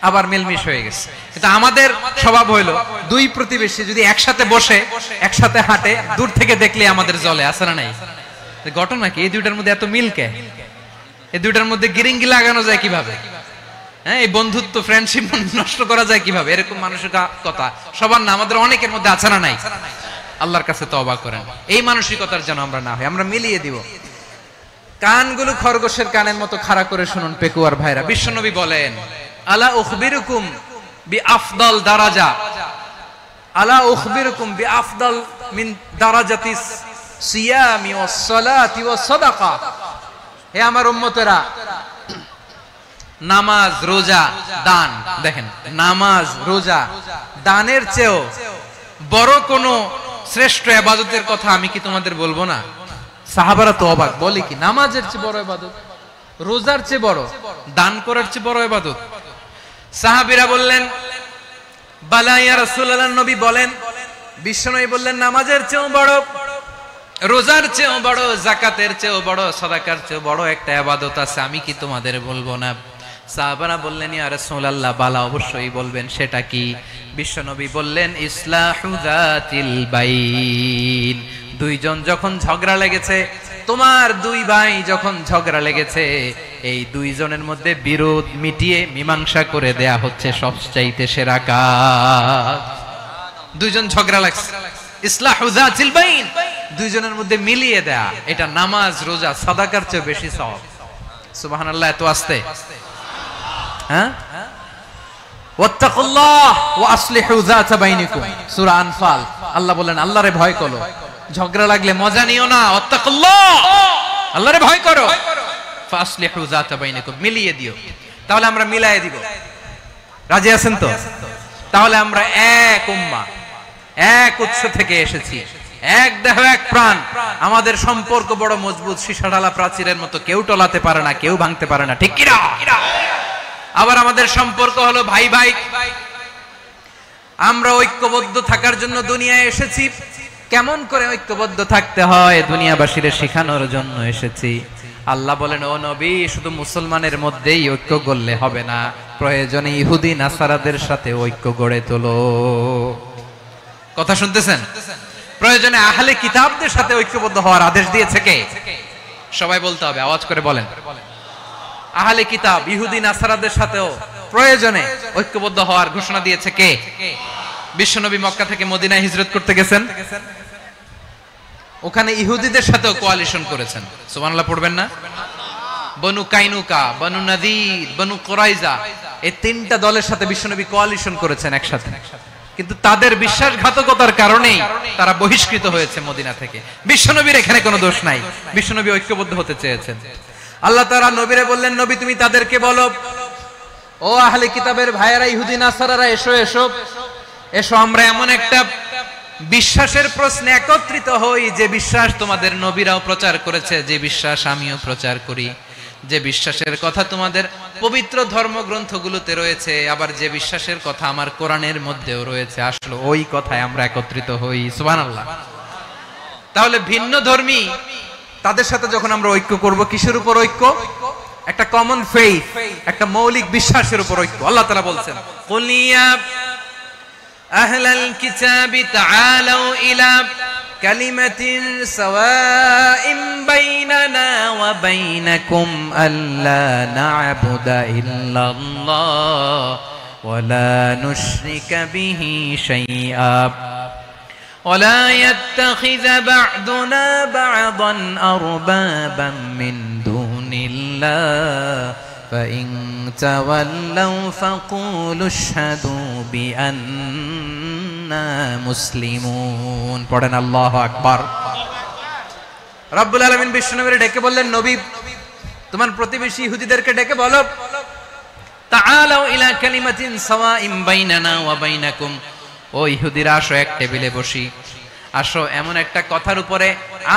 আবার মিলমিশ হয়ে গেছে। কিন্তু আমাদের স্বভাব হইলো, দুই প্রতিবেশী যদি একসাথে বসে একসাথে হাঁটে, দূর থেকে দেখলে আমাদের জ্বলে, আছে না নাই? ঘটনা কি? এই দুইটার মধ্যে এত মিল কে? এই দুইটার মধ্যে গিরিঙ্গি লাগানো যায় কিভাবে? হ্যাঁ, এই বন্ধুত্ব ফ্রেন্ডশিপ নষ্ট করা যায় কিভাবে? এরকম মানসিকতা সবার না, আমাদের অনেকের মধ্যে আছে না নাই? আল্লাহর কাছে তওবা করেন, এই মানসিকতার যেন আমরা না হই, আমরা মিলিয়ে দিব। কানগুলো খরগোশের কানের মতো খাড়া করে শুনুন পেকুয়ার ভাইরা। বিশ্বনবী বলেন, আলা উখবিরুকুম বিআফদাল দারাজা, আলা উখবিরুকুম বিআফদাল মিন দারাজাতিস সিয়ামি ওয়াস সালাতি ওয়াস সাদাকা। হে আমার উম্মতেরা, নামাজ, রোজা, দান, দেখেন নামাজ, রোজা, দানের চেয়েও বড় কোন শ্রেষ্ঠ ইবাদতের কথা আমি কি তোমাদের বলবো না? সাহাবারা তো অবাক, বলে কি নামাজের চেয়ে বড় ইবাদত, রোজার চেয়ে বড়, দান করার চেয়ে বড় ইবাদত? সাহাবীরা বললেন, বালা ইয়া রাসূলুল্লাহ, নবী বলেন। বিশ্বনবী বললেন, নামাজের চেয়েও বড়, রোজার চেয়েও বড়, যাকাতের চেয়েও বড়, সাদাকার চেয়েও বড় একটা ইবাদত আছে, আমি কি তোমাদের বলবো না? সাহাবারা বললেন, ইয়া রাসূলুল্লাহ, বালা, অবশ্যই বলবেন, সেটা কি? বিশ্বনবী বললেন, ইসলাহু যাতিল বাইন। দুইজন যখন ঝগড়া লেগেছে, তোমার দুই ভাই যখন ঝগড়া লেগেছে, এই দুইজনের মধ্যে বিরোধ মিটিয়ে মীমাংসা করে দেয়া হচ্ছে সবচাইতে সেরা কাজ। দুইজন ঝগড়া লাগছে, ইসলাহু যাতিল বাইন, দুইজনের মধ্যে মিলিয়ে দেয়া, এটা নামাজ, রোজা, সাদাকার চেয়ে বেশি সওয়াব। সুবহানাল্লাহ, এত আস্তে? হ্যাঁ, ওয়াত্তাকুল্লাহ ওয়া আসলিহু যাতা বাইনিকুম, সূরা আনফাল। আল্লাহ বলেন, আল্লাহরে ভয় করো, ঝগড়া লাগলে মজা নিও না, ওয়াত্তাকুল্লাহ, আল্লাহরে ভয় করো, ফাসলিহু যাতা বাইনিকুম, মিলিয়ে দিও। তাহলে আমরা মিলায়ে দিব, রাজি আছেন তো? তাহলে আমরা এক উম্মাহ, এক উৎস থেকে এসেছি, এক দেহ এক প্রাণ, আমাদের সম্পর্ক বড় মজবুত, সীসাঢালা প্রাচীরের মতো, কেউ টলাতে পারে না, কেউ ভাঙতে পারে না, ঠিক কি না? আবার আমাদের সম্পর্ক হলো ভাই ভাই, আমরা ঐক্যবদ্ধ থাকার জন্য দুনিয়ায় এসেছি। কেমন করে ঐক্যবদ্ধ থাকতে হয় দুনিয়াবাসীর শেখানোর জন্য এসেছি। আল্লাহ বলেন, ও নবী, শুধু মুসলমানের মধ্যেই ঐক্য গড়লে হবে না, প্রয়োজনে ইহুদি নাসারাদের সাথে ঐক্য গড়ে তোলো। কথা শুনতেছেন? প্রয়োজনে আহলে কিতাবদের সাথে ঐক্যবদ্ধ হওয়ার আদেশ দিয়েছে কে? সবাই বলতে হবে, আওয়াজ করে বলেন। আহলে কিতাব, ইহুদি নাসারাদের সাথেও প্রয়োজনে ঐক্যবদ্ধ হওয়ার ঘোষণা দিয়েছে কে? বিশ্বনবী মক্কা থেকে মদিনায় হিজরত করতে গেছেন, ওখানে ইহুদিদের সাথেও কোয়ালিশন করেছেন। সুবহানাল্লাহ পড়বেন না? বনু কাইনুকা, বনু নাদির, বনু কুরাইজা, এই তিনটা দলের সাথে বিশ্বনবী কোয়ালিশন করেছেন একসাথে। কিন্তু তাদের বিশ্বাসঘাতকতার কারণেই তারা বহিষ্কৃত হয়েছে মদিনা থেকে। বিশ্বনবীর এখানে কোনো দোষ নাই, বিশ্বনবী ঐক্যবদ্ধ হতে চেয়েছেন। আল্লাহ তাআলা নবীরে বললেন, নবী তুমি তাদেরকে বলো, ও আহলে কিতাবের ভাইয়েরা, ইহুদি নাসারারা, এসো এসো এসো, আমরা এমন একটা বিশ্বাসের প্রশ্নে একত্রিত হই, যে বিশ্বাস তোমাদের নবীরাও প্রচার করেছে, যে বিশ্বাস আমিও প্রচার করি, যে বিশ্বাসের কথা তোমাদের পবিত্র ধর্মগ্রন্থগুলোতে রয়েছে, আবার যে বিশ্বাসের কথা আমার কোরআনের মধ্যেও রয়েছে, আসলে ওই কথায় আমরা একত্রিত হই। সুবহানাল্লাহ। তাহলে ভিন্ন ধর্মী তাদের সাথে যখন আমরা ঐক্য করব, কিসের উপর ঐক্য? একটা কমন ফেইথ, একটা মৌলিক বিশ্বাসের উপর ঐক্য। আল্লাহ তাআলা বলছেন, কুল ইয়া আহলাল কিতাবি তাআলাউ ইলা কালিমাতিন সাওয়াইম বাইনানা ওয়া বাইনাকুম আল্লা না'বুদা ইল্লাল্লাহ ওয়া লা নুশরিকা বিহি শাইআ ওয়া লা ইয়াত্তাখিযা বা'দুনা বা'দান আরবাবাম মিন দুনিল্লাহ فإن تولوا فقولوا اشهدوا بأننا مسلمون পড়েন আল্লাহু আকবার। রব্বুল আলামিন বিশ্বনবীকে ডেকে বললেন, নবী তোমার প্রতিবেশী ইহুদিদেরকে ডেকে বলো, তাআলাউ ইলা কালিমাতিন সাওয়াইম বাইনানা ওয়া বাইনাকুম, ও ইহুদিরা আসো এক টেবিলে বসি, আসো এমন একটা কথার উপরে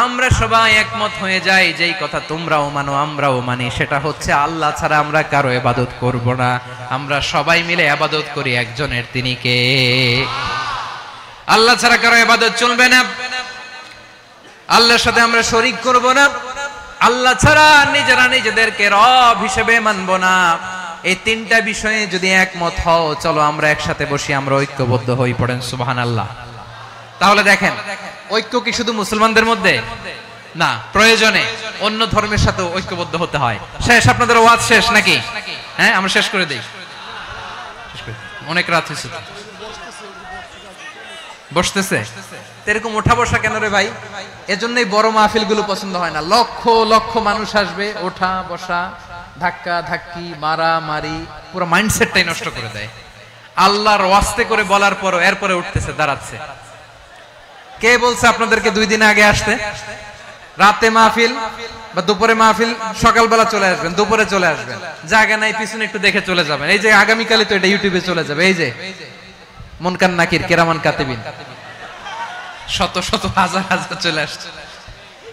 আমরা সবাই একমত হয়ে যাই, যেই কথা তোমরাও মানো আমরাও মানি, সেটা হচ্ছে আল্লাহ ছাড়া আমরা কারো ইবাদত করব না, আমরা সবাই মিলে ইবাদত করি একজনের, তিনি কে? আল্লাহ ছাড়া কারো ইবাদত চলবে না, আল্লাহর সাথে আমরা শরীক করব না, আল্লাহ ছাড়া নিজেরা নিজেদেরকে রব হিসেবে মানব না। এই তিনটা বিষয়ে যদি একমত হও, চলো আমরা একসাথে বসি, আমরা ঐক্যবদ্ধ হই। পড়েন সুবহানাল্লাহ। তাহলে দেখেন, ঐক্য কি শুধু মুসলমানদের মধ্যে না, প্রয়োজনে অন্য ধর্মের সাথে ঐক্যবদ্ধ হতে হয়। শেষ, আপনাদের ওয়াজ শেষ নাকি? হ্যাঁ, আমরা শেষ করে দেই, অনেক রাত হয়েছে। বসতেছে এরকম ওঠা বসা কেন রে ভাই? এজন্যই বড় মাহফিল গুলো পছন্দ হয় না। লক্ষ লক্ষ মানুষ আসবে, ওঠা বসা, ধাক্কা ধাক্কি, মারা মারি, পুরো মাইন্ডসেটটাই নষ্ট করে দেয়। আল্লাহর ওয়াস্তে করে বলার পরও এরপরে উঠতেছে, দাঁড়াচ্ছে। কে বলছে আপনাদেরকে 2 দিন আগে আসতে? রাতে মাহফিল বা দুপুরে মাহফিল, সকালবেলা চলে আসবেন, দুপুরে চলে আসবেন, জায়গা নাই পিছনে একটু দেখে চলে যাবেন। এই যে আগামীকালই তো এটা ইউটিউবে চলে যাবে, এই যে মুনকার নাকির কিরামান কাতিবিন, শত শত হাজার হাজার চলে আসছে,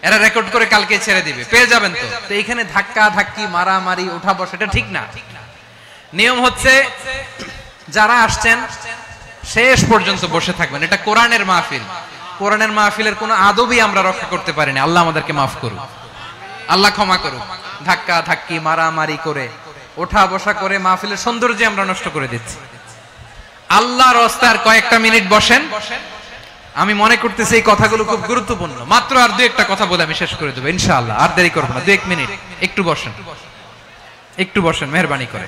এরা রেকর্ড করে কালকে ছেড়ে দিবে, পেয়ে যাবেন। তো এইখানে ধাক্কা ধাক্কি, মারামারি, ওঠা বসা, এটা ঠিক না। নিয়ম হচ্ছে যারা আসছেন শেষ পর্যন্ত বসে থাকবেন। এটা কোরআনের মাহফিল, কোরআনের মাহফিলের কোনো আদবই আমরা রক্ষা করতে পারিনি। আল্লাহ আমাদেরকে মাফ করুক, আল্লাহ ক্ষমা করুক। ধাক্কা ধাক্কি, মারামারি করে, ওঠা বসা করে মাহফিলের সৌন্দর্য আমরা নষ্ট করে দিচ্ছি। আল্লাহর রাস্তায় কয়েকটা মিনিট বসেন। আমি মনে করতেছি এই কথাগুলো খুব গুরুত্বপূর্ণ। মাত্র আর 2-1টা কথা বলে আমি শেষ করে দেবো ইনশাআল্লাহ, আর দেরি করবো না। 2-1 মিনিট একটু বসেন, একটু বসেন মেহেরবানি করে।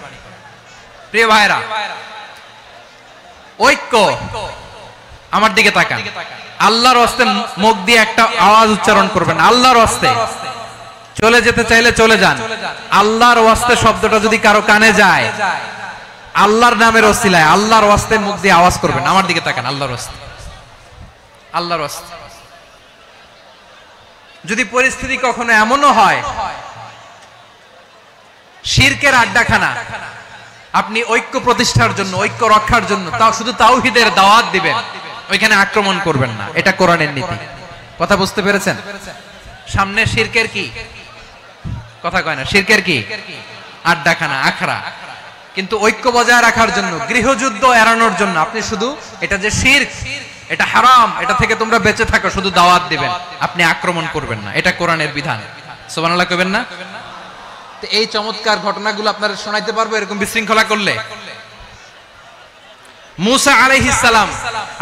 প্রিয় ভাইরা, ঐক্য, আমার দিকে তাকান। আল্লাহর রাস্তে মুখ দিয়ে একটা আওয়াজ উচ্চারণ করবেন, আল্লাহর রাস্তে। চলে যেতে চাইলে চলে যান। আল্লাহর রাস্তে শব্দটা যদি কারো কানে যায়, আল্লাহর নামের ওসিলায় আল্লাহর রাস্তে মুখ দিয়ে আওয়াজ করবেন। আমার দিকে তাকান, আল্লাহর রাস্তে, আল্লাহর রাস্তে। যদি পরিস্থিতি কখনো এমনও হয় শিরকের আড্ডাখানা, আপনি ঐক্য প্রতিষ্ঠার জন্য, ঐক্য রক্ষার জন্য তাও শুধু তাওহীদের দাওয়াত দিবেন, ওইখানে আক্রমণ করবেন না। এটা কোরআনের নীতি। কথা বুঝতে পেরেছেন? সামনে শিরকের কি কথা কয় না, শিরকের কি আড্ডাখানা, আখড়া। কিন্তু ঐক্য বজায় রাখার জন্য, গৃহযুদ্ধ এড়ানোর জন্য আপনি শুধু এটা যে শিরক, এটা হারাম, এটা থেকে তোমরা বেঁচে থাকো, শুধু দাওয়াত দিবেন, আপনি আক্রমণ করবেন না। এটা কোরআনের বিধান। সুবহানাল্লাহ কইবেন না? তো এই চমৎকার ঘটনাগুলো আপনারা শোনাইতে পারবো এরকম বিশৃঙ্খলা করলে। মুসা আলাইহিস সালাম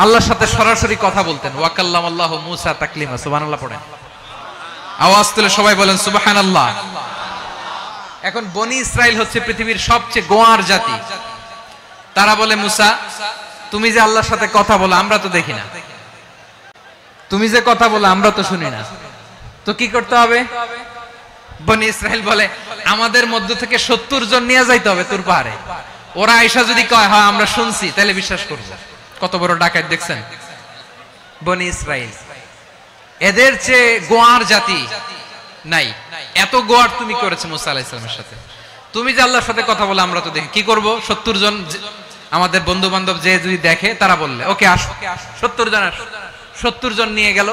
আল্লাহর সাথে সরাসরি কথা বলতেন। ওয়া কাল্লামাল্লাহু মুসা তাকলিমা। সুবহানাল্লাহ পড়েন, আওয়াজ তুলে সবাই বলেন সুবহানাল্লাহ। এখন বনি ইসরাইল হচ্ছে পৃথিবীর সবচেয়ে গোয়ার জাতি। তারা বলে, মুসা তুমি যে আল্লাহর সাথে কথা বলো আমরা তো দেখি না, তুমি যে কথা বলো আমরা তো শুনি না, তো কি করতে হবে? বনি ইসরাইল বলে, আমাদের মধ্য থেকে 70 জন নিয়ে যাইতে হবে তুর পাহাড়ে। ওরা আয়েশা যদি কয় হ্যাঁ আমরা শুনছি, তাহলে বিশ্বাস করব। কত বড় ডাকাত দেখছেন বনি ইসরাইল। এদের চেয়ে গোয়ার জাতি নাই। এত গোয়ার তুমি করেছো মুসা আলাইহিস সালামের সাথে। তুমি যে আল্লাহর সাথে কথা বলে আমরা তো দেখি, কি করব? 70 জন আমাদের বন্ধু বান্ধব যে যদি দেখে, তারা বললে ওকে আসো, 70 জন আসো। 70 জন নিয়ে গেল।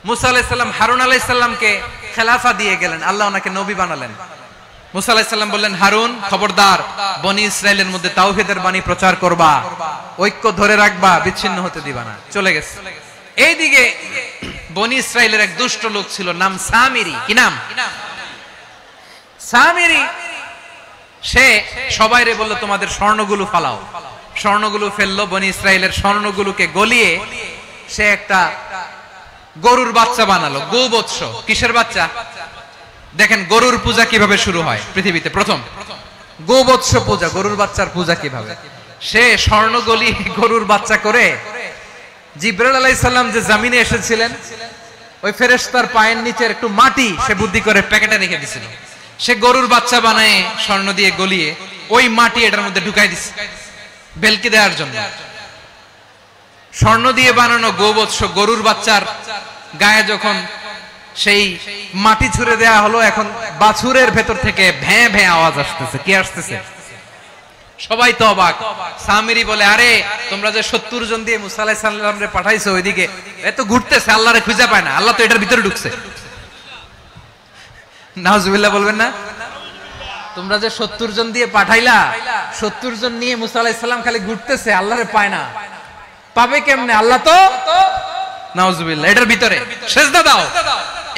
মুসা আলাইহিস সালাম হারুন আলাইহিস সালামকে খেলাফা দিয়ে গেলেন, আল্লাহ ওনাকে নবী বানালেন। মুসা আলাইহিস সালাম বললেন, হারুন খবরদার, বনি ইসরাইলের মধ্যে তাওহীদের বাণী প্রচার করবা, ঐক্য ধরে রাখবা, বিচ্ছিন্ন হতে দিবা না। চলে গেছে। এইদিকে বনি ইসরাইলের এক দুষ্ট লোক ছিল, নাম সামিরি। কি নাম? সামিরি। সে সবাইরে বলল, তোমাদের স্বর্ণগুলো ফালাও। স্বর্ণগুলো ফেললো, বনি ইসরাইলের স্বর্ণগুলোকে গলিয়ে সে একটা গরুর বাচ্চা বানালো, গোবৎস। কিসের বাচ্চা? দেখেন গরুর পূজা কিভাবে শুরু হয় পৃথিবীতে, প্রথম গোবৎস পূজা, গরুর বাচ্চার পূজা কিভাবে। সে স্বর্ণ গলি গরুর বাচ্চা করে, জিবরাইল আলাইহিস সালাম যে জমিনে এসেছিলেন, ওই ফেরেশতার পায়ের নিচে একটু মাটি সে বুদ্ধি করে প্যাকেটে রেখে দিয়েছিল। সে গরুর বাচ্চা বানায় স্বর্ণ দিয়ে গলিয়ে ওই মাটি এটার মধ্যে ঢুকাই দিছে বেলকি দেওয়ার জন্য। স্বর্ণ দিয়ে বানানো গোবৎস গরুর বাচ্চার গায়ে যখন সেই মাটি ছুঁড়ে দেয়া হলো, এখন বাছুরের ভেতর থেকে ভ্যাঁ ভ্যাঁ আওয়াজ আসতেছে। কি আসতেছে? সবাই তো অবাক। সামিরি বলে, আরে তোমরা যে 70 জন দিয়ে মুসা আলাইহিস সালাম রে পাঠাইছো ওইদিকে, এত ঘুরতেছে, আল্লাহরে খুঁজে পায় না, আল্লাহ তো এটার ভিতরে ঢুকছে। নাউজুবিল্লাহ বলবেন না? তোমরা যে 70 জন দিয়ে পাঠাইলা, 70 জন নিয়ে মুসা আলাইহিস সালাম খালি ঘুরতেছে, আল্লাহরে পায় না। পাবে কেমনে? আল্লাহ তো নাউজুবিল্লাহ এটার ভিতরে। সিজদা দাও।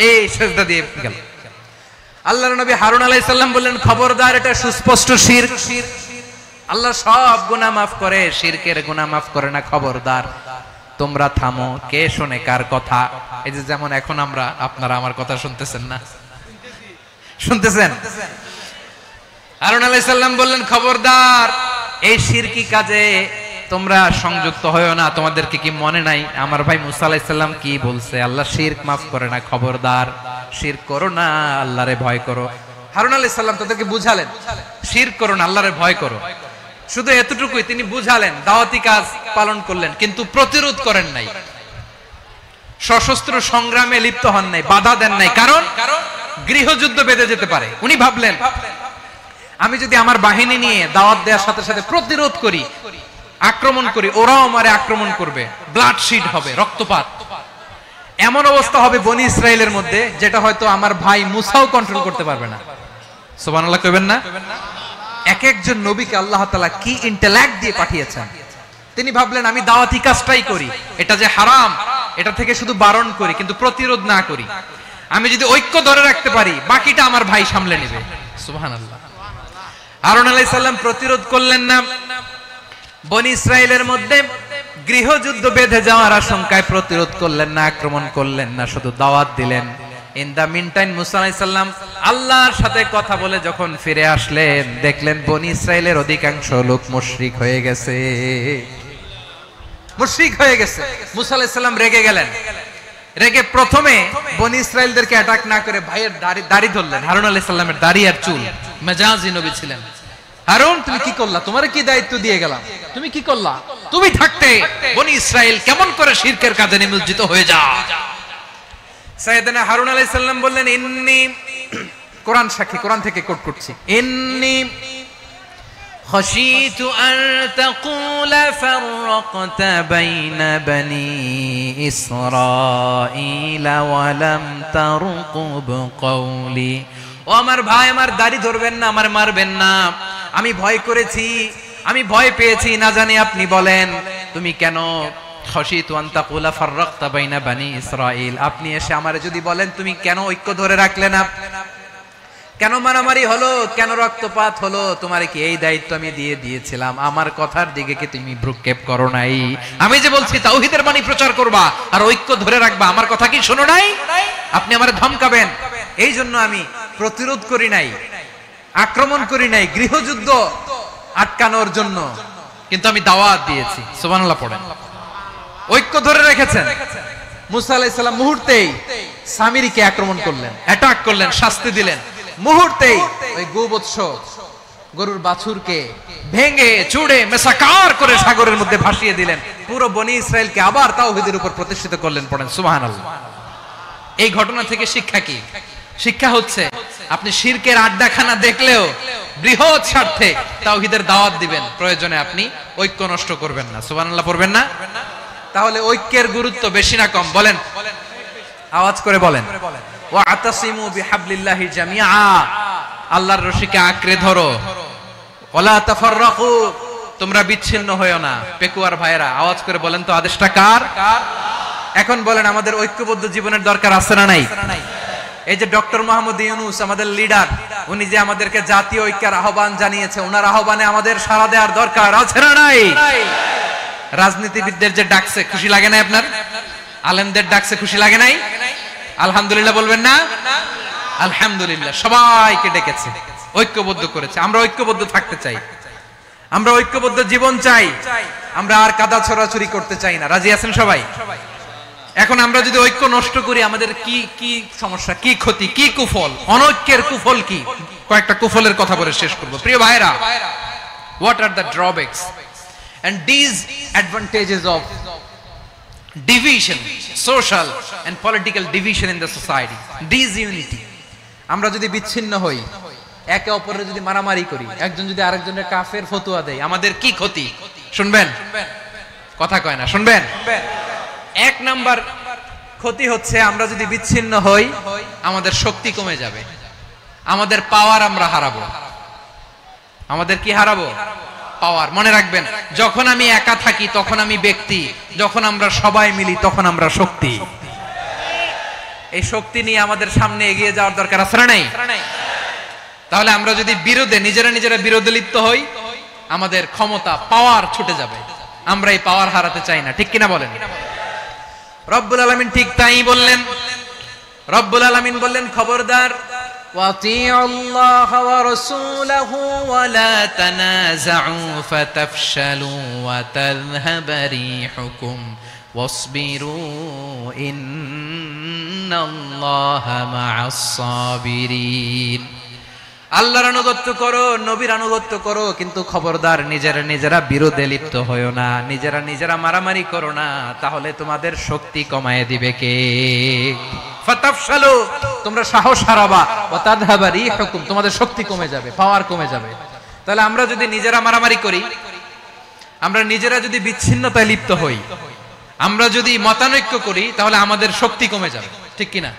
এই সিজদা দিয়ে গেল। আল্লাহর নবী হারুন আলাইহিস সালাম বললেন, খবরদার, এটা সুস্পষ্ট শিরক। আল্লাহ সব গুনাহ মাফ করে, শিরকের গুনাহ মাফ করে না, খবরদার তোমরা থামো। কে শুনে কার কথা? এই যে যেমন এখন আপনারা আমার কথা শুনতেছেন না? শুনতেছেন? হারুন আলাইহিস সালাম বললেন, খবরদার, এই শিরকি কাজে তোমরা সংযুক্ত হয়ো না। তোমাদেরকে কি মনে নাই আমার ভাই মুসা আলাইহিস সালাম কি বলছে? আল্লাহ শিরক মাফ করে না, খবরদার শিরক করো না, আল্লাহরে ভয় করো। হারুন আলাইহিস সালাম তাদেরকে বুঝালেন, শিরক করো না, আল্লাহরে ভয় করো। শুধু এতটুকুই তিনি বুঝালেন, দাওয়াতি কাজ পালন করলেন, কিন্তু প্রতিরোধ করেন নাই, সশস্ত্র সংগ্রামে লিপ্ত হন নাই, বাধা দেন নাই। কারণ গৃহযুদ্ধ বেঁধে যেতে পারে। উনি ভাবলেন, আমি যদি আমার বাহিনী নিয়ে দাওয়াত দেওয়ার সাথে সাথে প্রতিরোধ করি, আক্রমণ করি, ওরাও আমারে আক্রমণ করবে, ব্লাডশিড হবে, রক্তপাত। এমন অবস্থা হবে বনি ইসরাইলের মধ্যে যেটা হয়তো আমার ভাই মুসাও কন্ট্রোল করতে পারবে না। সুবহানাল্লাহ কইবেন না? এক একজন নবীকে আল্লাহ তাআলা কি ইন্টেলেক্ট দিয়ে পাঠিয়েছেন। তিনি ভাবলেন, আমি দাওয়াতি কাজটাই করি, এটা যে হারাম এটা থেকে শুধু বারণ করি, কিন্তু প্রতিরোধ না করি। আমি যদি ঐক্য ধরে রাখতে পারি, বাকিটা আমার ভাই সামলে নেবে। সুবহানাল্লাহ। হারুন আলাইহিস সালাম প্রতিরোধ করলেন না। বনি ইসরাইলের মধ্যে গৃহযুদ্ধ বেঁধে যাওয়ার আশঙ্কায় প্রতিরোধ করলেন না, আক্রমণ করলেন না, শুধু দাওয়াত দিলেন। ইন দা মিন টাইম মুসা আলাইহিস সালাম আল্লাহর সাথে কথা বলে যখন ফিরে আসলেন, দেখলেন বনি ইসরাইলের অধিকাংশ লোক মুশরিক হয়ে গেছে। মুশরিক হয়ে গেছে। মুসা আলাইহিস সালাম রেগে গেলেন। রেগে প্রথমে বনি ইসরাইলদেরকে অ্যাটাক না করে ভাইয়ের দাড়ি ধরলেন। হারুন আলাইহিস সালামের দাড়ি আর চুল। মেজাজি নবী ছিলেন। হারুন, তুমি কি করলা? তোমারে কি দায়িত্ব দিয়ে গেলাম? তুমি কি করলা? তুমি থাকতে বনি ইসরাইল কেমন করে শিরকের কাজে নিমজ্জিত হয়ে যায়? সাইয়েদনা হারুন আলাইহিস সালাম বললেন, ইন্নী, কোরআন সাক্ষী, কোরআন থেকে কোট করছি, ইন্নী খাশিতু আন তাকুলা ফাররাকতা বাইনা বনি ইসরাঈলা ওয়া লাম তারকুব কওলি। ও আমার ভাই, আমার দাড়ি ধরবেন না, আমার মারবেন না। আমি ভয় করেছি, আমি ভয় পেয়েছি, না জানি আপনি বলেন তুমি কেন খাশিতু আন তাকুলা ফাররাকতা বাইনা বনি ইসরাঈল, আপনি এসে আমারে যদি বলেন তুমি কেন ঐক্য ধরে রাখলে না, কেন মারামারি হলো, কেন রক্তপাত হলো, তোমারে কি এই দায়িত্ব আমি দিয়ে দিয়েছিলাম? আমার কথার দিকে কি তুমি ভ্রুক্ষেপ করো নাই? আমি যে বলছি তাওহীদের বাণী প্রচার করবা আর ঐক্য ধরে রাখবা, আমার কথা কি শোনো নাই? আপনি আমারে ধমকাবেন, এই জন্য আমি প্রতিরোধ করি নাই, আক্রমণ করি নাই, গৃহযুদ্ধ আটকানোর জন্য, কিন্তু আমি দাওয়াত দিয়েছি। সুবহানাল্লাহ পড়েন। ঐক্য ধরে রেখেছেন। মুসা আলাইহিস সালাম মুহূর্তেই সামিরীকে আক্রমণ করলেন, অ্যাটাক করলেন, শাস্তি দিলেন। মুহূর্তেই ওই গোবৎস গরুর বাছুরকে ভেঙে চুড়ে মেসাকার করে সাগরের মধ্যে ভাসিয়ে দিলেন। পুরো বনি ইসরাইলকে আবার তাওহীদের উপর প্রতিষ্ঠিত করলেন। পড়েন সুবহানাল্লাহ। এই ঘটনা থেকে শিক্ষা কি? শিক্ষা হচ্ছে, আপনি শিরকের আড্ডাখানা দেখলেও বৃহৎ স্বার্থে তাওহীদের দাওয়াত দিবেন, প্রয়োজনে আপনি ঐক্য নষ্ট করবেন না। সুবহানাল্লাহ পড়বেন না? তাহলে ঐক্যের গুরুত্ব বেশি না কম? বলেন, আওয়াজ করে বলেন। ওয়া আতাসিমু বিহাবলিল্লাহি জামিআ, আল্লাহর রশিকে আঁকড়ে ধরো। ওয়ালা তাফাররাকু, তোমরা বিচ্ছিন্ন হয়ো না। পেকুয়ার ভাইরা আওয়াজ করে বলেন তো, আদেশটা কার? এখন বলেন, আমাদের ঐক্যবদ্ধ জীবনের দরকার আছে না নাই? এই যে ডক্টর মোহাম্মদ ইউনূস আমাদের লিডার, উনি যে আমাদেরকে জাতীয় ঐক্যের আহ্বান জানিয়েছে, ওনার আহ্বানে আমাদের সাড়া দেওয়ার দরকার আছে না নাই? রাজনীতিবিদদের যে ডাকছে, খুশি লাগে না আপনার? আলেমদের ডাকছে খুশি লাগে নাই? আলহামদুলিল্লাহ বলবেন না? আলহামদুলিল্লাহ, সবাইকে ডেকেছে, ঐক্যবদ্ধ করেছে। আমরা ঐক্যবদ্ধ থাকতে চাই, আমরা ঐক্যবদ্ধ জীবন চাই, আমরা আর কাদা ছড়াছড়ি করতে চাই না। রাজি আছেন সবাই? এখন আমরা যদি ঐক্য নষ্ট করি আমাদের কি কি সমস্যা, কি ক্ষতি, কি কুফল? অনৈক্যের কুফল কি? কয়েকটা কুফলের কথা বলে শেষ করব। প্রিয় ভাইরা, what are the drawbacks and disadvantages of division, social and political division in the society? Disunity. আমরা যদি বিচ্ছিন্ন হই, একে অপরের যদি মারামারি করি, একজন যদি আরেকজনের কাফের ফতোয়া দেয়, আমাদের কি ক্ষতি? শুনবেন? কথা কয় না, শুনবেন? এক নাম্বার ক্ষতি হচ্ছে আমরা যদি বিচ্ছিন্ন হই আমাদের শক্তি কমে যাবে, আমাদের পাওয়ার আমরা হারাবো। আমাদের কি হারাবো? পাওয়ার। মনে রাখবেন, যখন আমি একা থাকি তখন আমি ব্যক্তি, যখন আমরা সবাই মিলি তখন আমরা শক্তি। এই শক্তি নিয়ে আমাদের সামনে এগিয়ে যাওয়ার দরকার আছে না নাই? তাহলে আমরা যদি বিরোধে নিজেরা বিরোধে লিপ্ত হই আমাদের ক্ষমতা, পাওয়ার ছুটে যাবে। আমরা এই পাওয়ার হারাতে চাই না, ঠিক কিনা বলেন? রব্বুল আলামিন ঠিক তাই বললেন। রব্বুল আলামিন বললেন, খবরদার, ওয়াতিউল্লাহ ওয়া রাসূলাহু ওয়া লা তানাযাউ ফাতাফশালু ওয়া তাযহাবা রিহুকুম ওয়াসবিরু ইন্নাল্লাহা মা'আস সাবিরিন। আল্লাহর আনুগত্য করো, নবীর আনুগত্য করো, কিন্তু খবরদার নিজেরা বিরোধে লিপ্ত হয়ো না, নিজেরা মারামারি করো না, তাহলে তোমাদের শক্তি কমায় দিবে কে? ফাতাফশালু, তোমরা সাহস হারাবা, ওয়া তাযহাবা রিহুকুম, তোমাদের শক্তি কমে যাবে, পাওয়ার কমে যাবে। তাহলে আমরা যদি নিজেরা মারামারি করি, আমরা নিজেরা যদি বিচ্ছিন্নতায় লিপ্ত হই, আমরা যদি মতানৈক্য করি, তাহলে আমাদের শক্তি কমে যাবে, ঠিক কিনা?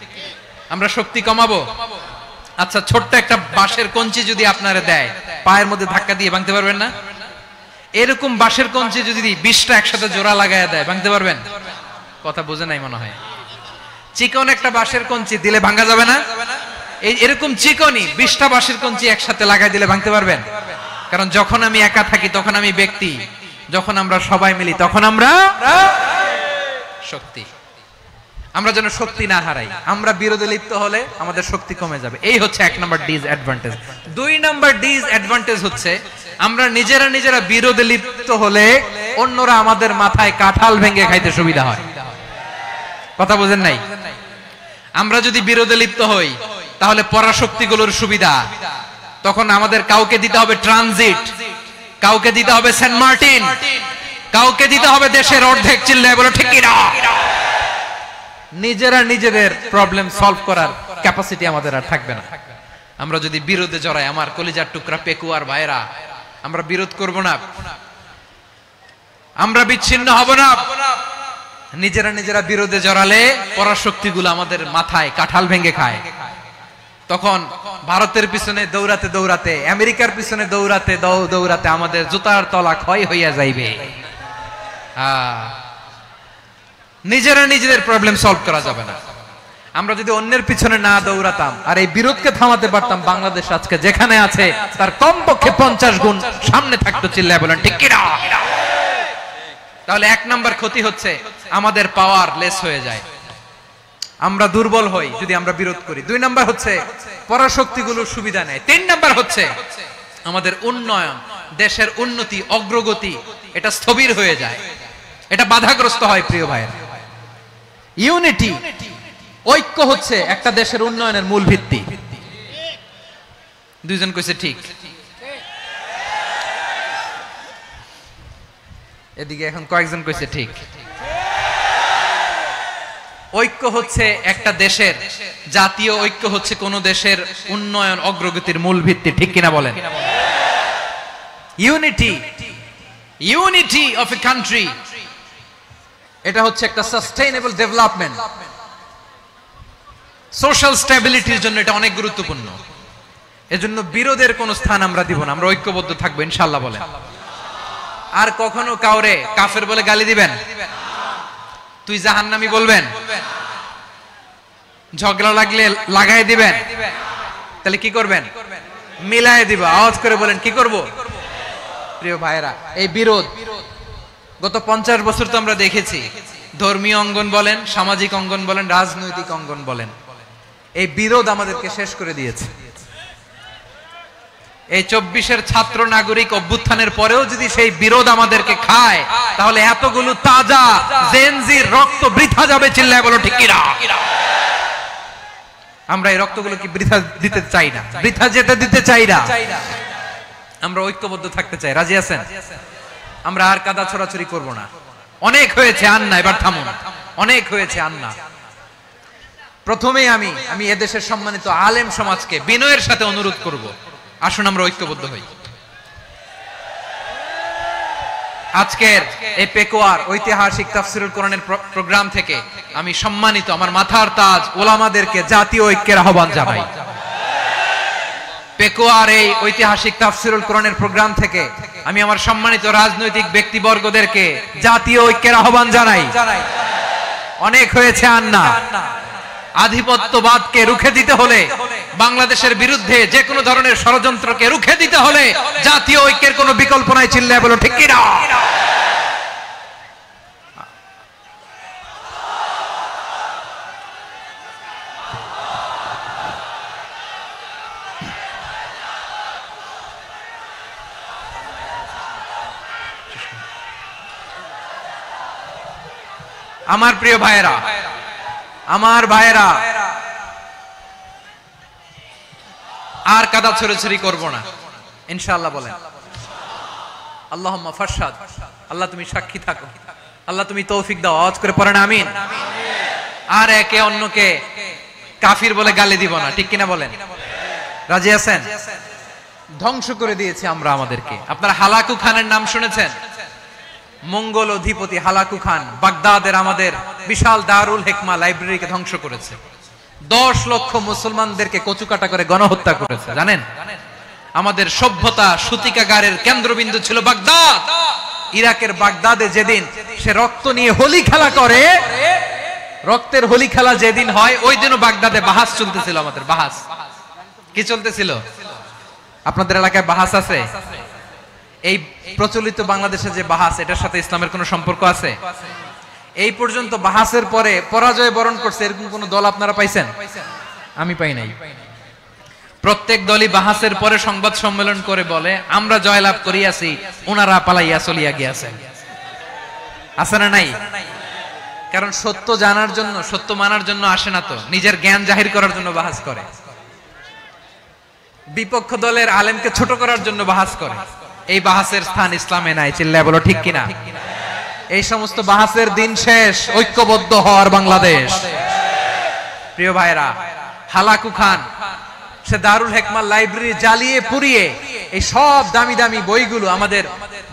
আমরা শক্তি কমাবো। আচ্ছা, ছোট্ট একটা বাঁশের কঞ্চি যদি আপনারা দেয়, পায়ের মধ্যে ধাক্কা দিয়ে ভাঙতে পারবেন না? এরকম বাঁশের কঞ্চি যদি 20টা একসাথে জোড়া লাগায় দেয়, ভাঙতে পারবেন? কথা বুঝে নাই মনে হয়। চিকন একটা বাঁশের কঞ্চি দিলে ভাঙা যাবে না? এরকম চিকনই 20টা বাঁশের কঞ্চি একসাথে লাগাই দিলে ভাঙতে পারবেন? কারণ যখন আমি একা থাকি তখন আমি ব্যক্তি, যখন আমরা সবাই মিলি তখন আমরা শক্তি। আমরা যেন শক্তি না হারাই। আমরা বিরোধে লিপ্ত হলে আমাদের শক্তি কমে যাবে। এই হচ্ছে এক নাম্বার ডিসঅ্যাডভান্টেজ। 2 নাম্বার ডিসঅ্যাডভান্টেজ হচ্ছে আমরা নিজেরা বিরোধে লিপ্ত হলে অন্যরা আমাদের মাথায় কাঁঠাল ভেঙে খাইতে সুবিধা হয়। কথা বুঝেন নাই? আমরা যদি বিরোধে লিপ্ত হই তাহলে পরাশক্তিগুলোর সুবিধা, তখন আমাদের কাউকে দিতে হবে ট্রানজিট, কাউকে দিতে হবে সেন্ট মার্টিন, কাউকে দিতে হবে দেশের অর্ধেক। চিল্লায় বলো ঠিক কিনা? নিজেদের প্রবলেম সলভ করার ক্যাপাসিটি আমাদের আর থাকবে না। আমরা যদি বিরোধে জড়াই, আমার কলিজার টুকরা পেকুয়ার ভাইরা, আমরা বিরোধ করব না, আমরা বিচ্ছিন্ন হব না। নিজেরা বিরোধে জড়ালে পরাশক্তিগুলো আমাদের মাথায় কাঁঠাল ভেঙে খায়। তখন ভারতের পিছনে দৌড়াতে, আমেরিকার পিছনে দৌড়াতে আমাদের জুতার তলা ক্ষয় হইয়া যাইবে। নিজেদের প্রবলেম সলভ করা যাবে না। আমরা যদি অন্যের পিছনে না দৌড়াতাম আর এই বিরোধকে থামাতে পারতাম, বাংলাদেশ আজকে যেখানে আছে তার কমপক্ষে 50 গুণ সামনে থাকতো। চিল্লায় বলেন ঠিক কিনা? তাহলে 1 নাম্বার ক্ষতি হচ্ছে আমাদের পাওয়ার লেস হয়ে যায়, আমরা দুর্বল হই যদি আমরা বিরোধ করি। 2 নাম্বার হচ্ছে পরাশক্তিগুলোর সুবিধা নেয়। 3 নাম্বার হচ্ছে আমাদের উন্নয়ন, দেশের উন্নতি, অগ্রগতি, এটা স্থবির হয়ে যায়, এটা বাধাগ্রস্ত হয়। প্রিয় ভাইয়েরা, ইউনিটি, ঐক্য হচ্ছে একটা দেশের উন্নয়নের মূল ভিত্তি। 2 জন কইছে ঠিক। এদিকে এখন কয়েকজন কইছে ঠিক। ঐক্য হচ্ছে একটা দেশের, জাতীয় ঐক্য হচ্ছে কোন দেশের উন্নয়ন, অগ্রগতির মূল ভিত্তি, ঠিক কিনা বলেন? ইউনিটি অফ এ কান্ট্রি, এটা হচ্ছে একটা সাস্টেইনেবল ডেভেলপমেন্ট, সোশ্যাল স্ট্যাবিলিটির জন্য এটা অনেক গুরুত্বপূর্ণ। এজন্য বিরোধের কোন স্থান আমরা দিব না, আমরা ঐক্যবদ্ধ থাকবো ইনশাআল্লাহ বলেন। আর কখনো কাউরে কাফের বলে গালি দিবেন, তুই জাহান্নামী বলবেন, ঝগড়া লাগলে লাগাই দিবেন, তাহলে কি করবেন? মিলায় দিবা। আওয়াজ করে বলেন কি করব? প্রিয় ভাইরা, এই বিরোধ গত 50 বছর তো আমরা দেখেছি, ধর্মীয় অঙ্গন বলেন, সামাজিক অঙ্গন বলেন, রাজনৈতিক অঙ্গন বলেন, এই বিরোধ আমাদেরকে শেষ করে দিয়েছে। এই 24-এর ছাত্র নাগরিক অভ্যুত্থানের পরেও যদি সেই বিরোধ আমাদেরকে খায়, তাহলে এতগুলো তাজা জেনজির রক্ত বৃথা যাবে। চিল্লায় বলো ঠিক কিনা? আমরা এই রক্তগুলো কি বৃথা দিতে চাই না, বৃথা যেতে দিতে চাই না। আমরা ঐক্যবদ্ধ থাকতে চাই। রাজি আছেন? আমরা আর কাদা ছড়াছড়ি করব না। অনেক হয়েছে, আন্না, এবার থামুন। অনেক হয়েছে, আন্না। প্রথমেই আমি এদেশের সম্মানিত আলেম সমাজকে বিনয়ের সাথে অনুরোধ করব, আসুন আমরা ঐক্যবদ্ধ হই। আজকের এই পেকুয়ার ঐতিহাসিক তাফসীরুল কোরআনের প্রোগ্রাম থেকে আমি সম্মানিত আমার মাথার তাজ ওলামাদেরকে জাতীয় ঐক্যের আহ্বান জানাই। পেকুয়ার এই ঐতিহাসিক তাফসীরুল কোরআনের প্রোগ্রাম থেকে আমি আমার সম্মানিত রাজনৈতিক ব্যক্তিবর্গদেরকে জাতীয় ঐক্যের আহ্বান জানাই। অনেক হয়েছে, আন্না। আধিপত্যবাদকে রুখে দিতে হলে, বাংলাদেশের বিরুদ্ধে যে কোনো ধরনের ষড়যন্ত্রকে রুখে দিতে হলে জাতীয় ঐক্যের কোনো বিকল্প নাই। চিল্লায় বলো ঠিক কিনা? আমার প্রিয় ভাইয়েরা, আমার ভাইয়েরা, আর কাদা ছড়াছড়ি করব না ইনশাআল্লাহ। বলেন আল্লাহুম্মা ফারশাদ। আল্লাহ তুমি সাক্ষী থাকো, আল্লাহ তুমি তৌফিক দাও। আওয়াজ করে পড়েন আমিন। আর একে অন্যকে কাফির বলে গালি দিব না, ঠিক কিনা বলেন? রাজি আছেন? ধ্বংস করে দিয়েছি আমরা আমাদেরকে। আপনারা হালাকু খানের নাম শুনেছেন? মঙ্গল অধিপতি হালাকু খান বাগদাদের আমাদের বিশাল দারুল হিকমা লাইব্রেরিকে ধ্বংস করেছে। 10 লক্ষ মুসলমানদেরকে কচুকাটা করে গণহত্যা করেছে। জানেন? আমাদের সভ্যতা সূতিকাগারের কেন্দ্রবিন্দু ছিল বাগদাদ। ইরাকের বাগদাদে যেদিন সে রক্ত নিয়ে হোলি খেলা করে, রক্তের হোলি খেলা যেদিন হয়, ওই দিনও বাগদাদে বাহাস চলতেছিল। আমাদের বাহাস কি চলতেছিল? আপনাদের এলাকায় বাহাস আছে? এই প্রচলিত বাংলাদেশে যে বাহাস, এটার সাথে ইসলামের কোনো সম্পর্ক আছে? এই পর্যন্ত বাহাসের পরে পরাজয় বরণ করছে এরকম কোন দল আপনারা পাইছেন? আমি পাই নাই। প্রত্যেক দলই বাহাসের পরে সংবাদ সম্মেলন করে বলে আমরা জয়লাভ করিয়াছি, ওনারা পালাইয়া চলিয়া গিয়াছেন। আছে না নাই? কারণ সত্য জানার জন্য, সত্য মানার জন্য আসে না তো, নিজের জ্ঞান জাহির করার জন্য বাহাস করে। বিপক্ষ দলের আলেমকে ছোট করার জন্য বাহাস করে। এই বাহাসের স্থান ইসলামে নাই। চিল্লায় বলো ঠিক কিনা? এই সমস্ত বাহাসের দিন শেষ। ঐক্যবদ্ধ হওয়ার বাংলাদেশ। প্রিয় ভাইরা, হালাকু খান সে দারুল হিকমা লাইব্রেরি জ্বালিয়ে পুড়িয়ে এই সব দামি দামি বইগুলো, আমাদের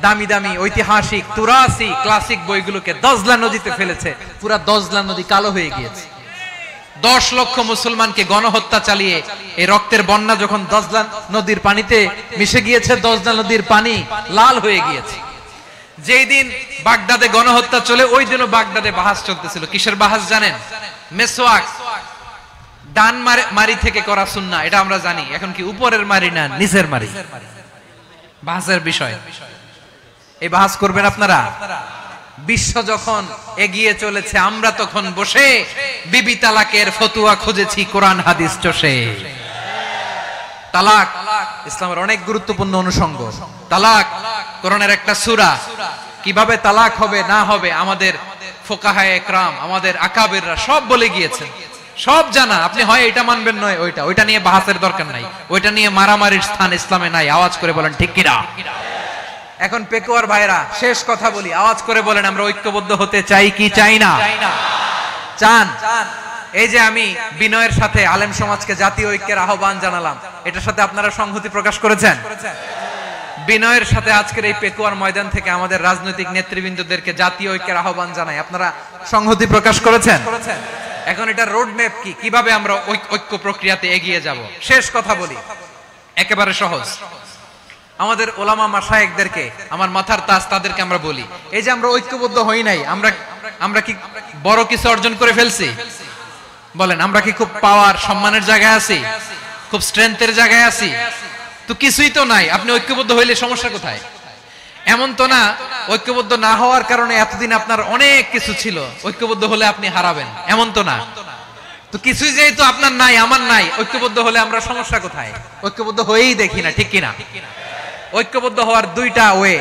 দামি দামি ঐতিহাসিক তুরাসি ক্লাসিক বইগুলোকে দজলা নদীতে ফেলেছে। পুরা দজলা নদী কালো হয়ে গিয়েছে। 10 লক্ষ মুসলমানকে গণহত্যা চালিয়ে এই রক্তের বন্যা যখন দজলা নদীর পানিতে মিশে গিয়েছে, দজলা নদীর পানি লাল হয়ে গিয়েছে। যেই দিন বাগদাদে গণহত্যা চলে, ওই দিনও বাগদাদে বাহাস চলতেছিল। কিসের বাহাস জানেন? মেসওয়াক, ডান মারি থেকে করা সুন্নাহ, এটা আমরা জানি। এখন কি উপরের মারি না নিচের মারি? বাহাসের বিষয়। এই বাহাস করবেন আপনারা? বিশ্ব যখন এগিয়ে চলেছে, আমরা তখন বসে বিবি তালাকের ফতুয়া খুঁজেছি কোরআন হাদিস চষে। তালাক ইসলামের অনেক গুরুত্বপূর্ণ অনুষঙ্গ। তালাক কোরআনের একটা সূরা। কিভাবে তালাক হবে না হবে আমাদের ফুকাহায়ে ইকরাম, আমাদের আকাবিররা সব বলে গিয়েছেন, সব জানা। আপনি হয় এটা মানবেন, নয় ওইটা। ওইটা নিয়ে বাহাসের দরকার নাই, ওইটা নিয়ে মারামারির স্থান ইসলামে নাই। আওয়াজ করে বলেন ঠিক কিনা? এখন পেকুয়ার ভাইরা, শেষ কথা বলি, আওয়াজ করে বলেন আমরা ঐক্যবদ্ধ হতে চাই কি চাই না? চান? এই যে আমি বিনয়ের সাথে আলেম সমাজকে জাতীয় ঐক্যের আহ্বান জানালাম, এটার সাথে আপনারা সংহতি প্রকাশ করেছেন? বিনয়ের সাথে আজকের এই পেকুয়ার ময়দান থেকে আমাদের রাজনৈতিক নেতৃবৃন্দদেরকে জাতীয় ঐক্যের আহ্বান জানাই, আপনারা সংহতি প্রকাশ করেছেন? এখন এটা রোড ম্যাপ কি, কিভাবে আমরা ঐক্য প্রক্রিয়াতে এগিয়ে যাব? শেষ কথা বলি, একেবারে সহজ। আমাদের ওলামা মাশায়েখদেরকে, আমার মাথার তাজ, তাদেরকে আমরা বলি, এই যে আমরা ঐক্যবদ্ধ হই নাই, আমরা কি বড় কিছু অর্জন করে ফেলছি? বলেন, আমরা কি খুব পাওয়ার সম্মানের জায়গায় আছি? খুব স্ট্রেংথের জায়গায় আছি? তো কিছুই তো নাই। আপনি ঐক্যবদ্ধ হইলে সমস্যা কোথায়? এমন তো না ঐক্যবদ্ধ না হওয়ার কারণে এতদিন আপনার অনেক কিছু ছিল, ঐক্যবদ্ধ হলে আপনি হারাবেন এমন তো না। তো কিছুই যেহেতু আপনার নাই, আমার নাই, ঐক্যবদ্ধ হলে আমরা সমস্যা কোথায়? ঐক্যবদ্ধ হয়েই দেখি না, ঠিক কিনা? ঐক্যবদ্ধ হওয়ার দুইটা ওয়ে।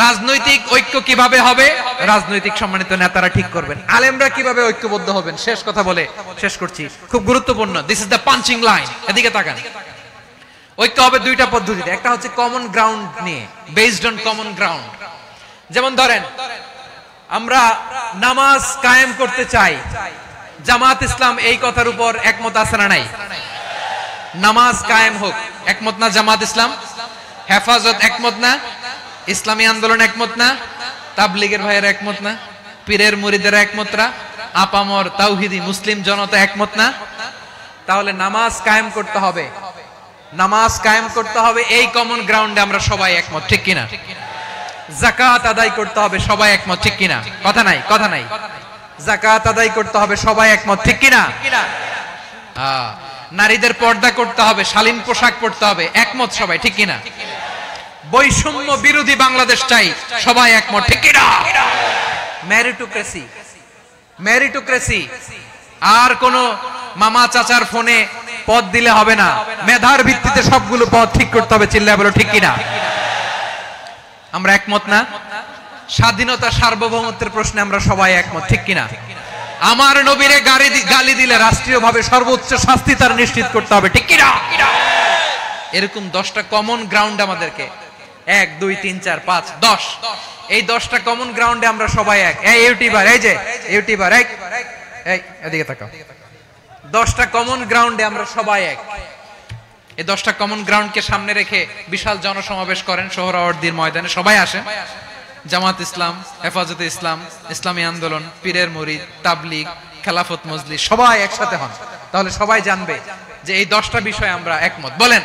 রাজনৈতিক ঐক্য কিভাবে হবে? রাজনৈতিক সম্মানিত নেতারা ঠিক করবেন। আলেমরা কিভাবে ঐক্যবদ্ধ হবেন? শেষ কথা বলে শেষ করছি, খুব গুরুত্বপূর্ণ। This is the punching line. এদিকে তাকান। ঐক্য হবে দুইটা পদ্ধতিতে। একটা হচ্ছে কমন গ্রাউন্ড নিয়ে, বেসড অন কমন গ্রাউন্ড। যেমন ধরেন আমরা নামাজ কায়েম করতে চাই, জামাত ইসলাম এই কথার উপর একমত আছে না নাই? নামাজ কায়েম হোক, একমত না জামাত ইসলাম? হেফাজত একমত না? ইসলামী আন্দোলন একমত না? তাবলীগের ভাইয়েরা একমত না? পীরের মুরিদেরা একমত না? আপামর তাওহীদি মুসলিম জনতা একমত না? তাহলে নামাজ কায়েম করতে হবে, নামাজ কায়েম করতে হবে এই কমন গ্রাউন্ডে আমরা সবাই একমত, ঠিক কিনা? যাকাত আদায় করতে হবে, সবাই একমত, ঠিক কিনা? কথা নাই, কথা নাই। যাকাত আদায় করতে হবে, সবাই একমত, ঠিক কিনা? নারীদের পর্দা করতে হবে, শালীন পোশাক পরতে হবে, একমত সবাই, ঠিক কিনা? বৈষম্য বিরোধী বাংলাদেশ চাই, সবাই একমত, ঠিক কিনা? Meritocracy, meritocracy. আর কোন মামা চাচার ফোনে পদ দিলে হবে না, মেধার ভিত্তিতে সবগুলো পদ ঠিক করতে হবে, চিল্লায় বলো ঠিক কিনা? আমরা একমত না? স্বাধীনতা সার্বভৌমত্বের প্রশ্নে আমরা সবাই একমত, ঠিক কিনা? আমার নবীরে গালি দিলে রাষ্ট্রীয়ভাবে সর্বোচ্চ শাস্তি তার নিশ্চিত করতে হবে, ঠিক কিনা? এরকম 10টা কমন গ্রাউন্ড আমাদেরকে, 1 2 3 4 5 10, এই 10টা কমন গ্রাউন্ডে আমরা সবাই এক। এই ইউটিউবার, এই যে ইউটিউবার, এই এদিকে তাকাও। 10টা কমন গ্রাউন্ডে আমরা সবাই এক। এই 10টা কমন গ্রাউন্ডকে সামনে রেখে বিশাল জনসমাবেশ করেন সোহরাওয়ার্দীর ময়দানে, সবাই আসেন। জামাত ইসলাম, হেফাজতে ইসলাম, ইসলামী আন্দোলন, পীরের মুরিদ, তাবলীগ, খেলাফত মজলিস, সবাই একসাথে হন। তাহলে সবাই জানবে যে এই 10টা বিষয়ে আমরা একমত। বলেন,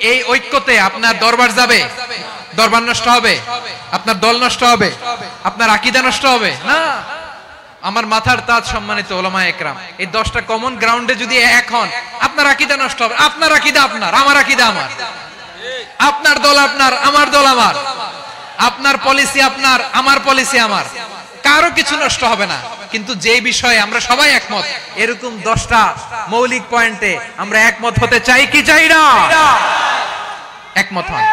এই ঐক্যতে আপনার দরবার যাবে? দরবার নষ্ট হবে? আপনার দল নষ্ট হবে? আপনার আকীদা নষ্ট হবে? না। আমার মাথার তাজ সম্মানিত ওলামায়ে একরাম, এই 10টা কমন গ্রাউন্ডে যদি এক হন, আপনার আকীদা নষ্ট হবে? আপনার আকীদা আপনার, আমার আকীদা আমার, আপনার দল আপনার, আমার দল আমার, আপনার পলিসি আপনার, আমার পলিসি আমার, কারো কিছু নষ্ট হবে না। কিন্তু যে বিষয়ে আমরা সবাই একমত, এরকম 10টা মৌলিক পয়েন্টে আমরা একমত হতে চাই কি চাই না? একমত হন।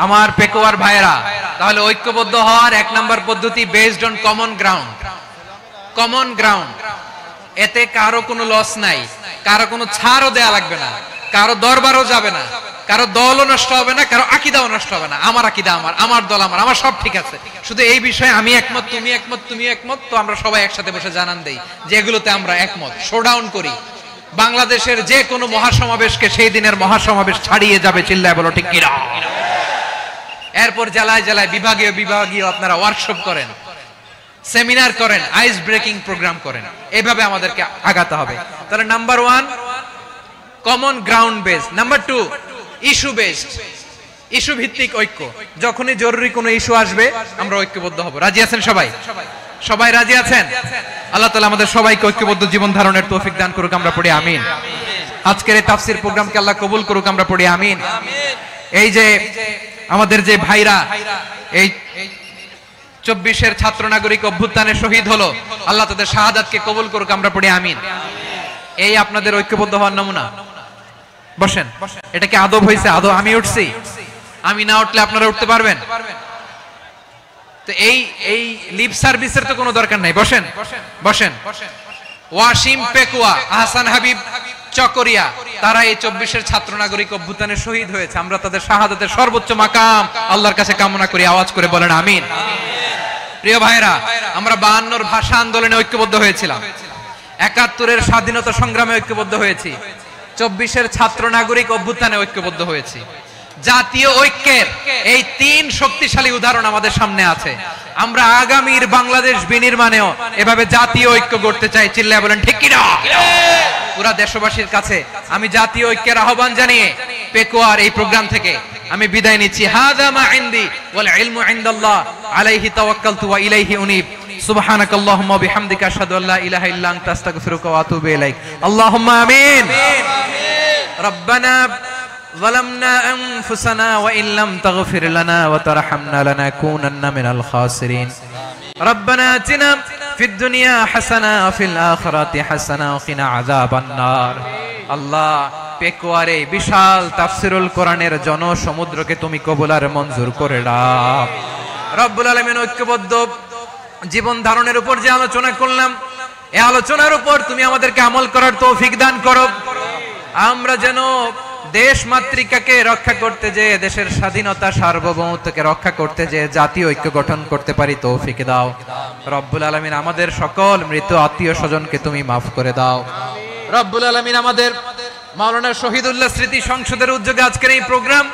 আমার পেকোয়ার ভাইরা, তাহলে ঐক্যবদ্ধ হওয়ার 1 নম্বর পদ্ধতি based on common ground. Common ground, এতে কারো কোনো লস নাই, কারো কোনো ছাড়ও দেয়া লাগবে না, কারো দরবারও যাবে না, কারো দলও নষ্ট হবে না, কারো আকীদাও নষ্ট হবে না। আমার আকীদা আমার, আমার দল আমার, আমার সব ঠিক আছে। শুধু এই বিষয়ে আমি একমত, তুমি একমত, তুমি একমত, তো আমরা সবাই একসাথে বসে জানান দেই যে এগুলোতে আমরা একমত। শোডাউন করি। বাংলাদেশের যে কোনো মহাসমাবেশকে সেই দিনের মহাসমাবেশ ছাড়িয়ে যাবে, চিল্লায় বলো ঠিক কিনা? এরপর জেলায় জেলায় বিভাগীয় বিভাগীয় আপনারা ওয়ার্কশপ করেন, সেমিনার করেন, আইস ব্রেকিং প্রোগ্রাম করেন। এইভাবে আমাদেরকে আগাতে হবে। তাহলে number 1 common ground base. Number 2 issue based, issue ভিত্তিক ঐক্য। যখনই জরুরি কোনো ইস্যু আসবে আমরা ঐক্যবদ্ধ হব। রাজি আছেন সবাই? সবাই রাজি আছেন? আল্লাহ তাআলা আমাদের সবাইকে ঐক্যবদ্ধ জীবন ধারণের তৌফিক দান করুক, আমরা পড়ি আমিন। আজকের এই তাফসীর প্রোগ্রামকে আল্লাহ কবুল করুক, আমরা পড়ি আমিন। এই যে আমাদের যে ভাইরা এই 24-এর ছাত্র নাগরিক অভ্যুত্থানে শহীদ হলো, আল্লাহ তাদের শাহাদাতকে কবুল করুক, আমরা পড়ি আমিন। এই আপনাদের ঐক্যবদ্ধ হওয়ার নমুনা। বসেন। এটা কি আদব হইছে? আদব আমি উঠছি, আমি না উঠলে আপনারা উঠতে পারবেন? তো এই লিপ সার্ভিসের তো কোনো দরকার নাই। বসেন, বসেন। ওয়াসিম পেকুয়া, আহসান হাবিব চকরিয়া, তারা এই 24-এর ছাত্র নাগরিক অভ্যুত্থানে শহীদ হয়েছে। আমরা তাদের শাহাদাতের সর্বোচ্চ মাকাম আল্লাহর কাছে কামনা করি। আওয়াজ করে বলেন আমিন। প্রিয় ভাইরা, আমরা 52-র ভাষা আন্দোলনে ঐক্যবদ্ধ হয়েছিলাম, 71-এর স্বাধীনতা সংগ্রামে ঐক্যবদ্ধ হয়েছি, 24-এর ছাত্র নাগরিক অভ্যুত্থানে ঐক্যবদ্ধ হয়েছি। জাতীয় ঐক্যের এই 3 শক্তিশালী উদাহরণ আমাদের সামনে আছে। আমরা আগামীর বাংলাদেশ বিনির্মাণেও এভাবে জাতীয় ঐক্য গড়তে চাই। চিল্লায় বলেন ঠিক কি না? পুরা দেশবাসীর কাছে আমি জাতীয় ঐক্যের আহ্বান জানিয়ে পেকুয়ার এই প্রোগ্রাম থেকে আমি বিদায় নিচ্ছি। হাযা মা ইনদি ওয়াল ইলমু ইনদাল্লাহ আলাইহি তাওয়াক্কালতু ওয়া ইলাইহি উনীব। সুবহানাকাল্লাহুম্মা ওয়া বিহামদিকা আশহাদু আল্লা ইলাহা ইল্লা আনতা আস্তাগফিরুকা ওয়া আতুবু ইলাইক। আল্লাহুম্মা আমিন। রব্বানা ظلمنا أنفسنا وإن لم تغفر لنا وترحمنا لنكونن من الخاسرين. ربنا آتنا في الدنيا حسنة وفي الآخرة حسنة وقنا عذاب النار. আল্লাহ পেকুয়ারে বিশাল তাফসিরুল কোরআনের জনসমুদ্রকে তুমি কবুল আর মঞ্জুর করে দাও। রব্বুল আলামিন ঐক্যবদ্ধ জীবন ধারণের উপর যে আলোচনা করলাম, এই আলোচনার উপর তুমি আমাদেরকে আমল করার তৌফিক দান করো। আমরা যেন দেশ মাতৃকাকে রক্ষা করতে যে, দেশের স্বাধীনতা সার্বভৌমত্বকে রক্ষা করতে যে জাতীয় ঐক্য গঠন করতে পারি তৌফিক দাও। রব্বুল আলামিন আমাদের সকল মৃত আত্মীয় স্বজনকে তুমি মাফ করে দাও। রব্বুল আলামিন আমাদের মাওলানা শহীদুল্লাহ স্মৃতি সংসদের উদ্যোগে আজকের এই প্রোগ্রাম,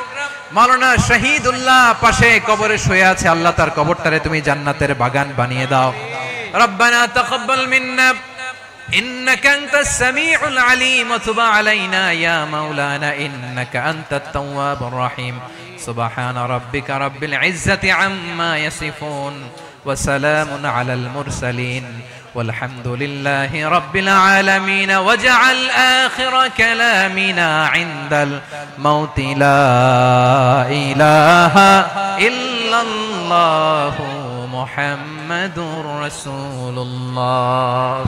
মাওলানা শহীদুল্লাহ পাশে কবরে শুয়ে আছে, আল্লাহ তার কবরটারে তুমি জান্নাতের বাগান বানিয়ে দাও। রব্বানা তাকাব্বাল মিন্না إنك أنت السميع العليم وتب علينا يا مولانا إنك أنت التواب الرحيم. سبحان ربك رب العزة عما يصفون وسلام على المرسلين والحمد لله رب العالمين. واجعل آخر كلامنا عند الموت لا إله إلا الله محمد رسول الله.